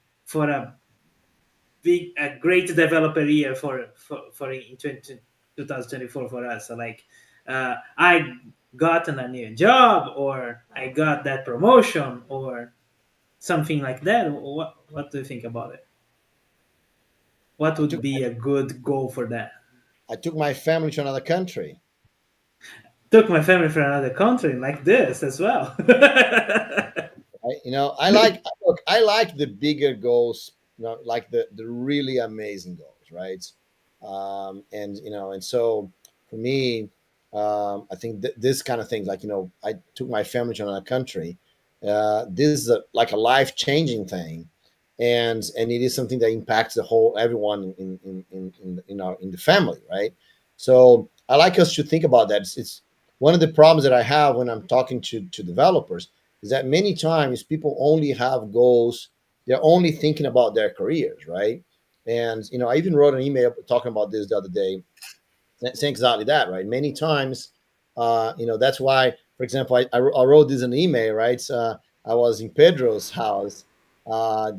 Speaker 2: great developer year for in 2024 for us. So like, I gotten a new job, or I got that promotion, or something like that. What do you think about it? What
Speaker 4: I
Speaker 2: would
Speaker 4: took
Speaker 2: be a good goal for that?
Speaker 4: I took my family to another country.
Speaker 2: Took my family for another country, like this as well.
Speaker 4: I like look. I like the bigger goals. Like the really amazing goals, right? And so for me, I think this kind of thing, like I took my family to another country. This is like a life changing thing, and it is something that impacts the whole everyone in the family, right? So I like us to think about that. It's one of the problems that I have when I'm talking to developers is that many times people only have goals. They're only thinking about their careers, right? And I even wrote an email talking about this the other day, saying exactly that, right? Many times, that's why, for example, I wrote this in an email, right? I was in Pedro's house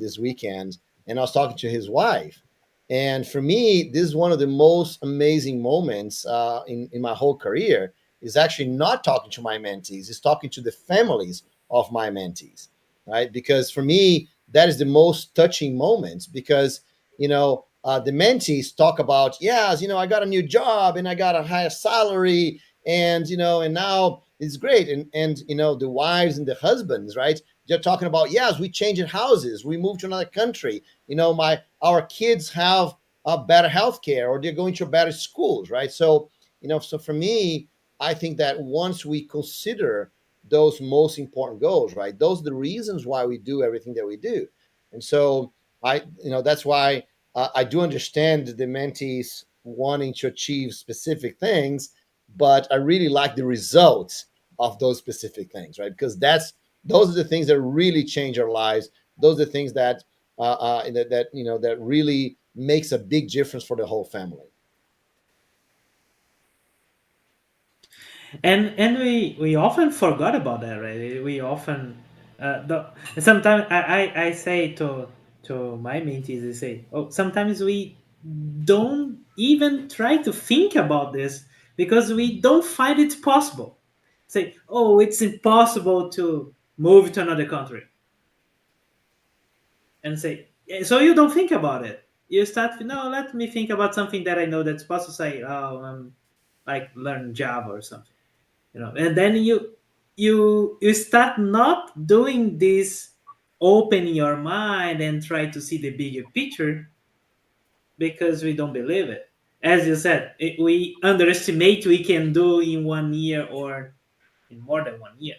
Speaker 4: this weekend, and I was talking to his wife. And for me, this is one of the most amazing moments in my whole career. Is actually not talking to my mentees; is talking to the families of my mentees, right? Because for me, that is the most touching moments because the mentees talk about, yes, I got a new job and I got a higher salary, and now it's great, and the wives and the husbands, right? They're talking about, yes, we changed houses, we moved to another country, our kids have a better health care, or they're going to better schools, right? So for me, I think that once we consider those most important goals, right, those are the reasons why we do everything that we do. And so that's why I do understand the mentees wanting to achieve specific things, but I really like the results of those specific things, right? Because those are the things that really change our lives. Those are the things that really makes a big difference for the whole family.
Speaker 2: And we often forgot about that, right? We often sometimes I say to my mentees, they say, oh, sometimes we don't even try to think about this because we don't find it possible. say, oh, it's impossible to move to another country, and say, so you don't think about it. You start, no, let me think about something that I know that's possible. Say, oh, like learn Java or something, and then you start not doing this, open your mind and try to see the bigger picture, because we don't believe it. As you said, we underestimate we can do in 1 year or in more than 1 year,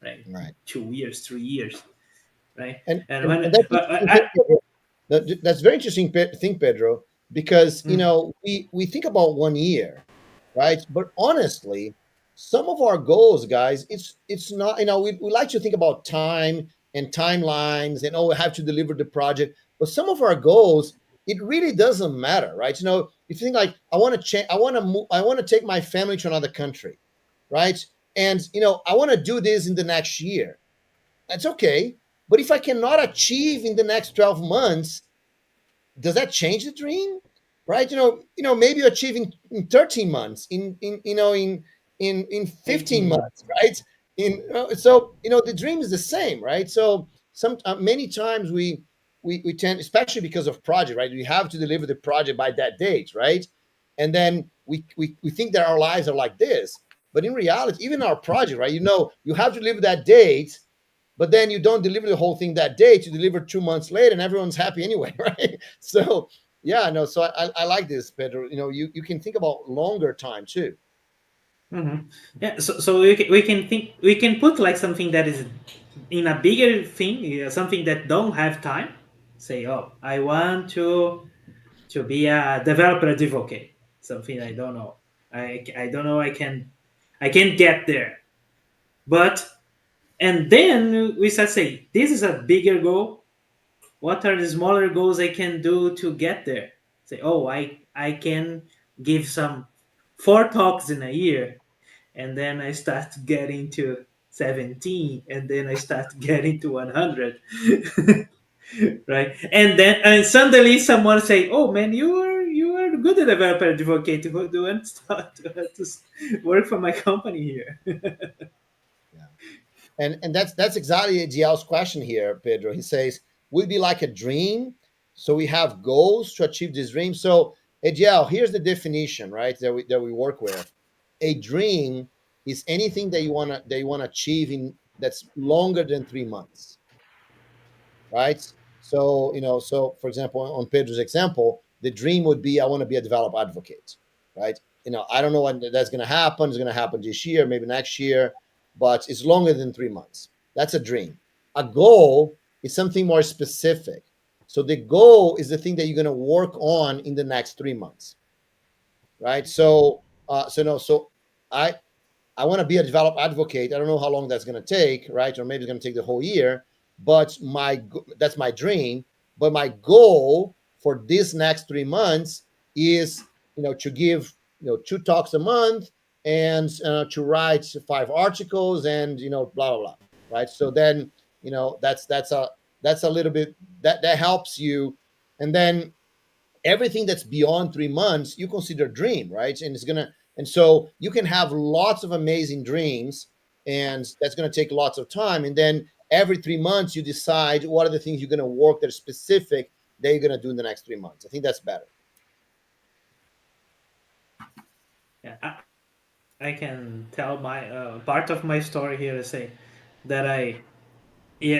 Speaker 2: right?
Speaker 4: Right.
Speaker 2: 2 years, 3 years, right?
Speaker 4: And
Speaker 2: And
Speaker 4: and,
Speaker 2: when
Speaker 4: and that's interesting thing, Pedro. That's very interesting thing, Pedro, because we think about 1 year, right? But honestly, some of our goals, guys, it's not, we like to think about time and timelines and, oh, we have to deliver the project. But some of our goals, it really doesn't matter, right? If you think like, I want to change, I want to move, I want to take my family to another country, right? And I want to do this in the next year. That's okay. But if I cannot achieve in the next 12 months, does that change the dream? Right? Maybe you're achieving in 13 months, in 15
Speaker 2: 18 months.
Speaker 4: months, right? So the dream is the same, right? So many times we tend, especially because of project, right? We have to deliver the project by that date, right? And then we think that our lives are like this. But in reality, even our project, right? You have to deliver that date, but then you don't deliver the whole thing that day, to deliver 2 months later, and everyone's happy anyway, right? So yeah, no, so I like this, Pedro. You can think about longer time too.
Speaker 2: Yeah, so we can put like something that is in a bigger thing, something that don't have time. Say, oh, I want to be a developer advocate. Something I don't know. I don't know. I can get there, but and then we start saying, this is a bigger goal. What are the smaller goals I can do to get there? Say, oh, I can give some 4 talks in a year, and then I start getting to 17, and then I start getting to 100. Right, and suddenly someone say, oh man, you are good at developer advocate, who do and start to work for my company here.
Speaker 4: Yeah. And that's exactly Dial's question here, Pedro. He says, "Will it be like a dream? So we have goals to achieve this dream." So, Dial, here's the definition, right? That we work with. A dream is anything that you wanna achieve in that's longer than 3 months, right? So for example, on Pedro's example, the dream would be, I want to be a developer advocate, right? I don't know when that's going to happen. It's going to happen this year, maybe next year, but it's longer than 3 months. That's a dream. A goal is something more specific. So the goal is the thing that you're going to work on in the next 3 months, right? So I I want to be a developer advocate. I don't know how long that's going to take, right? Or maybe it's going to take the whole year. But that's my dream. But my goal for this next 3 months is, to give, 2 talks a month, and to write 5 articles, and blah blah blah, right? So then, that's a little bit that helps you, and then everything that's beyond 3 months you consider dream, right? And so you can have lots of amazing dreams, and that's going to take lots of time, and then every 3 months you decide what are the things you're going to work that are specific that you're going to do in the next 3 months. I think that's better.
Speaker 2: Yeah, I can tell my part of my story here to say that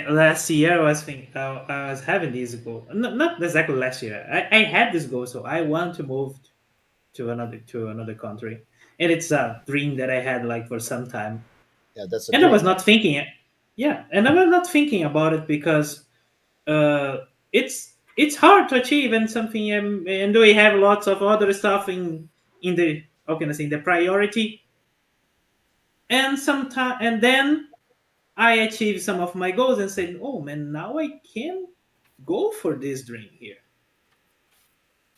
Speaker 2: last year I was thinking, I was having this goal. Not exactly last year. I had this goal, so I want to move to another country, and it's a dream that I had like for some time.
Speaker 4: Yeah, that's a
Speaker 2: And I
Speaker 4: dream.
Speaker 2: was not thinking, yeah, and I was not thinking about it because uh, it's hard to achieve and something, and we have lots of other stuff in the, how can I say, the priority, and sometime, and then I achieved some of my goals and said, oh man, now I can go for this dream here.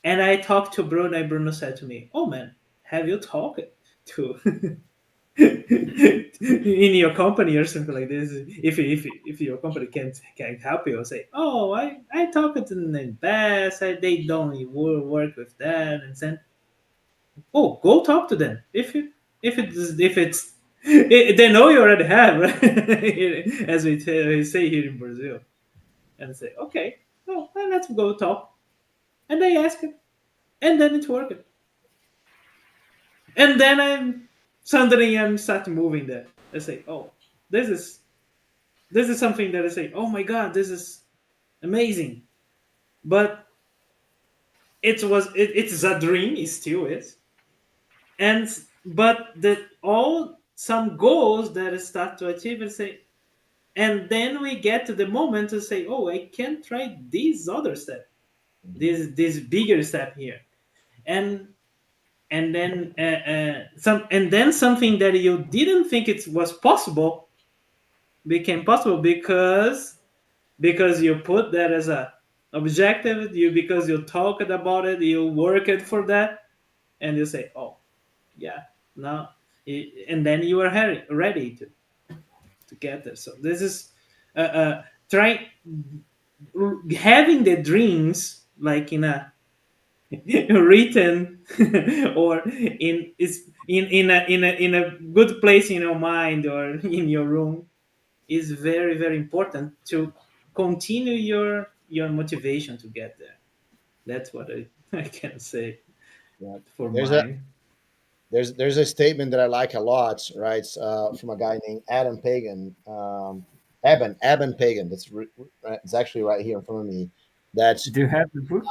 Speaker 2: And I talked to Bruno, and Bruno said to me, oh man, have you talked to in your company or something like this? If your company can help you, I'll say, oh, I talked to them in the past, they don't work with that, and then, oh, go talk to them. If it's They know you already have, right? As we say here in Brazil, and say, okay, well, then let's go talk. And they ask it, and then it's working. And then I'm start moving there. I say, oh, this is this is something that I say, oh my god, this is amazing. But it's a dream, it still is. And but the all some goals that I start to achieve and say, and then we get to the moment to say, oh, I can try this other step, this bigger step here. And then something that you didn't think it was possible became possible because you put that as a objective, you because you talked about it, you worked for that, and you say, oh yeah, now, and then you are ready to get there. So this is try having the dreams like in a written or in a good place in your mind or in your room is very very important to continue your motivation to get there. That's what I can say
Speaker 4: Yeah.
Speaker 2: for
Speaker 4: There's a
Speaker 2: mine.
Speaker 4: there's a statement that I like a lot, right? From a guy named Adam Pagan, Eben Pagan. It's actually right here in front of me. That
Speaker 1: Do you have the book?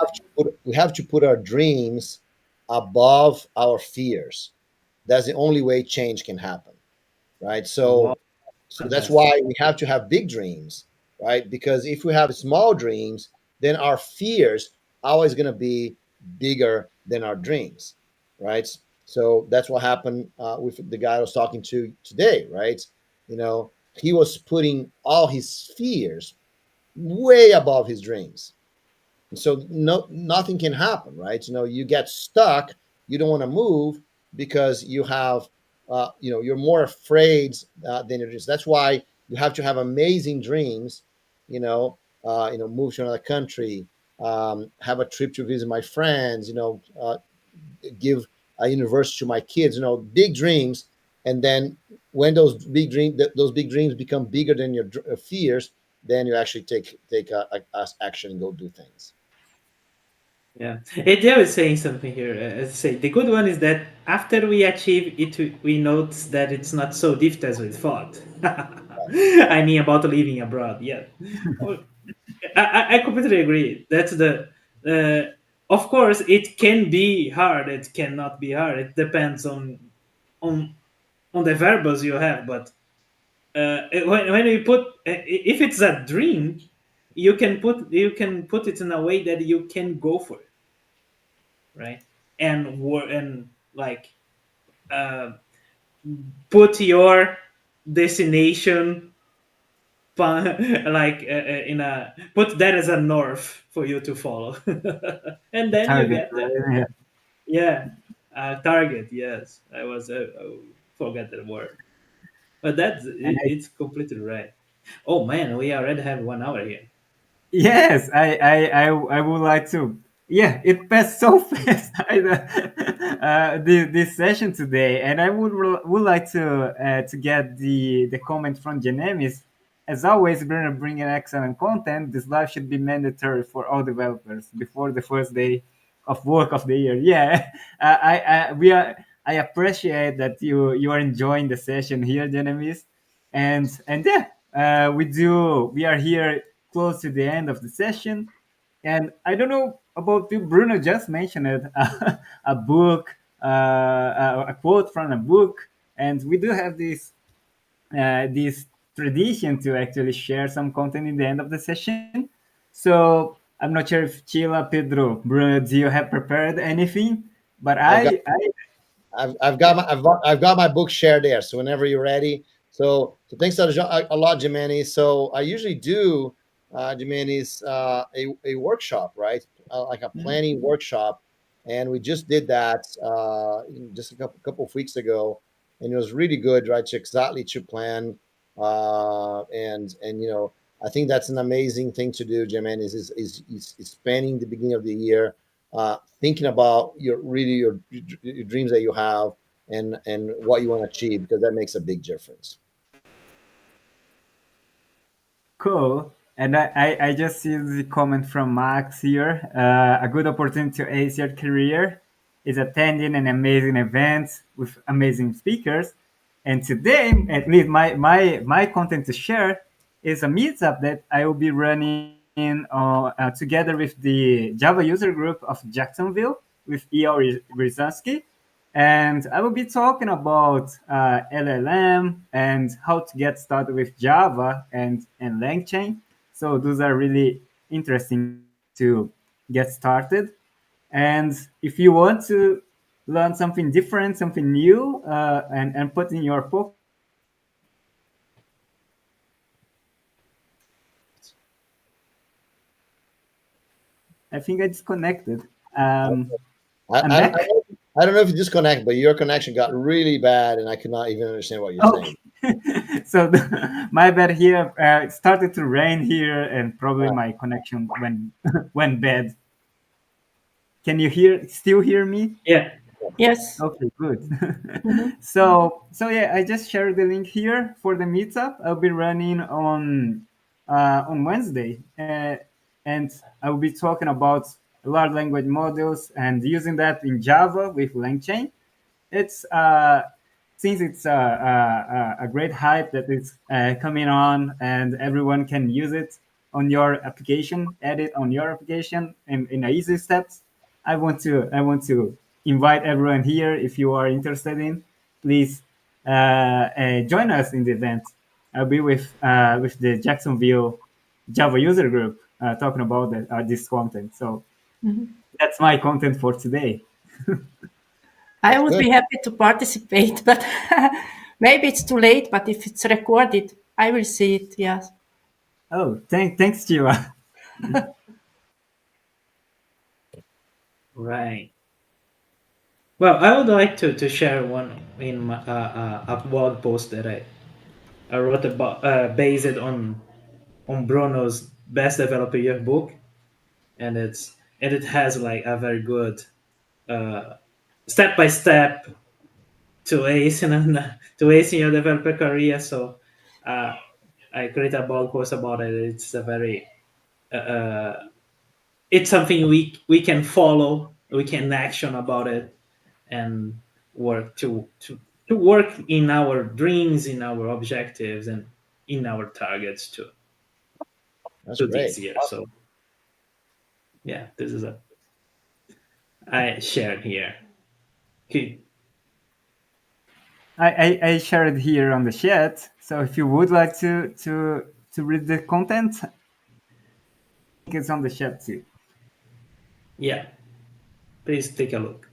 Speaker 4: we have to put our dreams above our fears. That's the only way change can happen, right?
Speaker 2: Wow,
Speaker 4: So that's
Speaker 2: fantastic.
Speaker 4: why we have to have big dreams, right? Because if we have small dreams, then our fears always going to be bigger than our dreams, right? So that's what happened with the guy I was talking to today, right? You know, he was putting all his fears way above his dreams, so nothing can happen, right? You get stuck, you don't want to move because you have you're more afraid than it is. That's why you have to have amazing dreams. Move to another country, have a trip to visit my friends, give a university to my kids, big dreams. And then when those big dreams become bigger than your fears, then you actually take action and go do things.
Speaker 2: Yeah, Adele is saying something here. As I say, the good one is that after we achieve it, we notice that it's not so difficult as we thought. I mean, about living abroad. Yeah, oh, I completely agree. That's the. Of course, it can be hard. It cannot be hard. It depends on on the variables you have. But when you put, if it's a dream, you can put it in a way that you can go for it, right? And like uh, put your destination like in a put that as a north for you to follow, and then you
Speaker 1: Target,
Speaker 2: get there.
Speaker 1: right? Yeah.
Speaker 2: Yeah, target. Yes, I forget the word, but
Speaker 1: And
Speaker 2: it's completely right. Oh man, we already have 1 hour here.
Speaker 1: yes, I would like to. Yeah, it passed so fast. This session today, and I would like to get the comment from Genemis. As always, Bruno bringing excellent content. This live should be mandatory for all developers before the first day of work of the year. Yeah, I appreciate that you are enjoying the session here, Genemis, and yeah, we are here close to the end of the session. And I don't know about you, Bruno just mentioned it, a book, a quote from a book. And we do have this tradition to actually share some content in the end of the session. So I'm not sure if Chila, Pedro, Bruno, do you have prepared anything? But
Speaker 4: I've got
Speaker 1: I
Speaker 4: I've got my book shared there. So whenever you're ready. So thanks a lot, Jimani. So I usually do, Jimani's a workshop, right? Like a planning workshop, and we just did that just a couple of weeks ago, and it was really good, right? To exactly to plan, and I think that's an amazing thing to do, Jimani. Is spending the beginning of the year thinking about your dreams that you have, and what you want to achieve, because that makes a big difference.
Speaker 1: Cool. And I just see the comment from Max here. A good opportunity to ace your career is attending an amazing event with amazing speakers. And today, at least my content to share is a meetup that I will be running together with the Java user group of Jacksonville with E.O. Ryzanski. And I will be talking about LLM and how to get started with Java and LangChain. So those are really interesting to get started. And if you want to learn something different, something new, and put in your pocket, I think I disconnected. I'm back.
Speaker 4: I don't know if you disconnect, but your connection got really bad, and I could not even understand what you're saying.
Speaker 1: So my bad here. It started to rain here, and probably my connection went bad. Can you still hear me?
Speaker 2: Yeah.
Speaker 3: Yes.
Speaker 1: Okay, good. So yeah, I just shared the link here for the meetup. I'll be running on Wednesday, and I will be talking about large language models and using that in Java with LangChain. It's since it's a great hype that is coming on, and everyone can use it on your application, edit on your application in a easy steps. I want to invite everyone here. If you are interested in, please join us in the event. I'll be with the Jacksonville Java user group talking about this content. So that's my content for today.
Speaker 3: I would
Speaker 4: good.
Speaker 3: be happy to participate, but maybe it's too late. But if it's recorded, I will see it. Yes.
Speaker 1: Oh, thanks, Jiwa.
Speaker 2: Right. Well, I would like to share one in my, a blog post that I wrote about based on Bruno's Best Developer Yearbook, and it has like a very good step by step to ace to ace in your developer career. So I create a blog post about it. It's a very it's something we can follow, we can action about it, and work to work in our dreams, in our objectives, and in our targets to
Speaker 4: That's
Speaker 2: to
Speaker 4: great.
Speaker 2: this year. So yeah, this is a I shared here. Okay.
Speaker 1: I shared it here on the chat. So if you would like to read the content, it's on the chat too.
Speaker 2: Yeah, please take a look.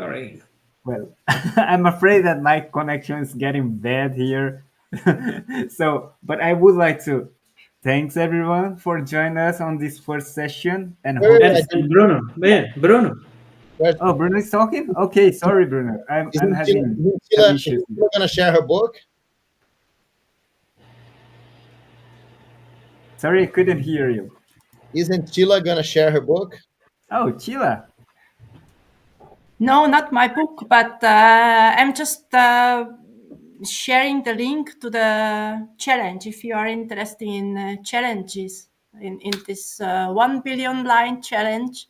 Speaker 2: All right.
Speaker 1: Well, I'm afraid that my connection is getting bad here. So, but I would like to thanks everyone for joining us on this first session and hope to see.
Speaker 2: And Bruno, man, Bruno.
Speaker 1: Oh, Bruno is talking. Okay, sorry, Bruno. I'm having some issues.
Speaker 4: Sheila going to share her book?
Speaker 1: Sorry, I couldn't hear you.
Speaker 4: Isn't Sheila going to share her book?
Speaker 1: Oh, Chila.
Speaker 3: No, not my book, but I'm just sharing the link to the challenge. If you are interested in challenges in this 1 billion line challenge,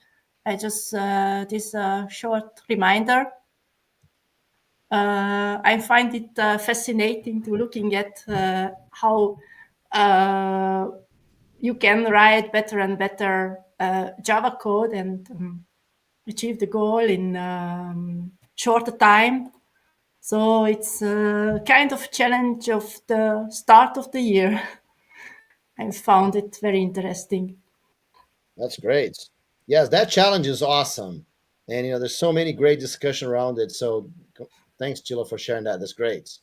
Speaker 3: I just this short reminder. I find it fascinating to looking at how you can write better and better Java code and achieve the goal in shorter time. So it's a kind of challenge of the start of the year. I found it very interesting.
Speaker 4: That's great. Yes, that challenge is awesome. And, there's so many great discussion around it. So thanks, Sheila, for sharing that. That's great.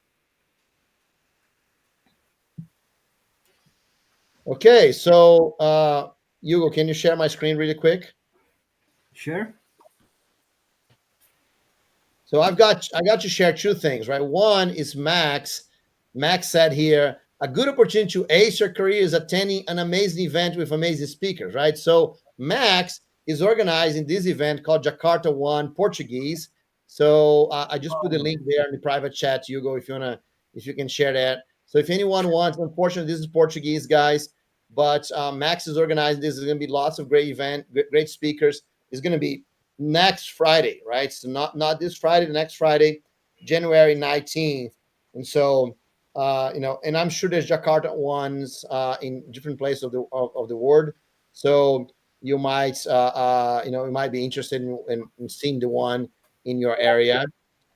Speaker 4: Okay, so Hugo, can you share my screen really quick?
Speaker 1: Sure.
Speaker 4: So I got to share two things, right? One is Max. Max said here, a good opportunity to ace your career is attending an amazing event with amazing speakers, right? So Max is organizing this event called Jakarta One Portuguese So I just put the link there in the private chat, Hugo, if you can share that. So if anyone wants, unfortunately, this is Portuguese, guys, but Max is organizing this. There's going to be lots of great great speakers. It's going to be next Friday, right? So not this Friday, the next Friday, January 19th. And so, and I'm sure there's Jakarta ones in different places of the world. So you might, you might be interested in seeing the one in your area.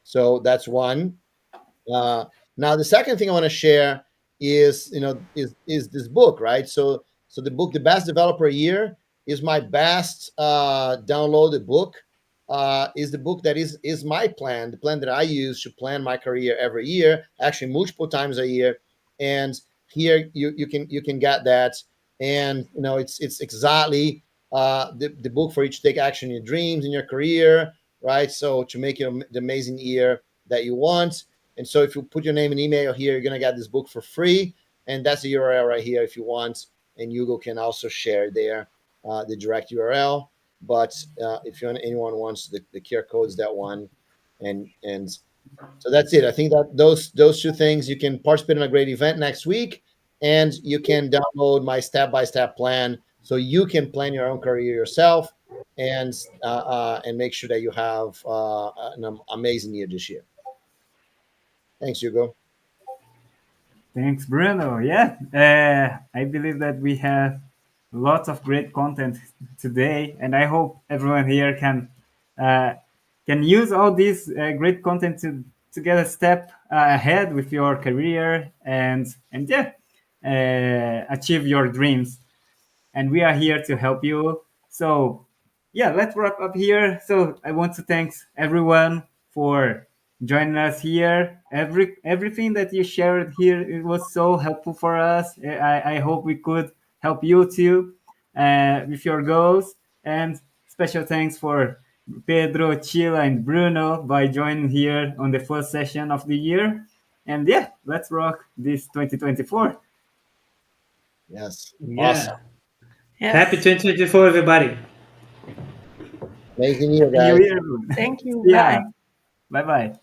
Speaker 4: So that's one. Now the second thing I want to share is this book, right? So the book, The Best Developer Year, is my best downloaded book. Is the book that is my plan, the plan that I use to plan my career every year, actually multiple times a year. And here you can get that, and it's exactly the book for you to take action in your dreams, in your career, right? So to make it the amazing year that you want. And so if you put your name and email here, you're going to get this book for free. And that's the URL right here if you want. And Hugo can also share there the direct URL. But if anyone wants the QR codes, that one. And so that's it. I think that those two things, you can participate in a great event next week, and you can download my step-by-step plan so you can plan your own career yourself and make sure that you have an amazing year this year. Thanks, Hugo.
Speaker 1: Thanks, Bruno. Yeah, I believe that we have lots of great content today, and I hope everyone here can use all this great content to get a step ahead with your career and achieve your dreams. And we are here to help you. So yeah, let's wrap up here. So I want to thank everyone for joining us here. Everything that you shared here, it was so helpful for us. I hope we could help you too with your goals. And special thanks for Pedro, Chila, and Bruno by joining here on the first session of the year. And yeah, let's rock this 2024.
Speaker 4: Yes.
Speaker 2: Yeah.
Speaker 4: Awesome.
Speaker 3: Yes.
Speaker 2: Happy 2024, everybody.
Speaker 4: Amazing year,
Speaker 1: Happy
Speaker 4: guys.
Speaker 1: New Year.
Speaker 3: Thank you.
Speaker 1: Yeah.
Speaker 3: Bye.
Speaker 1: Bye-bye.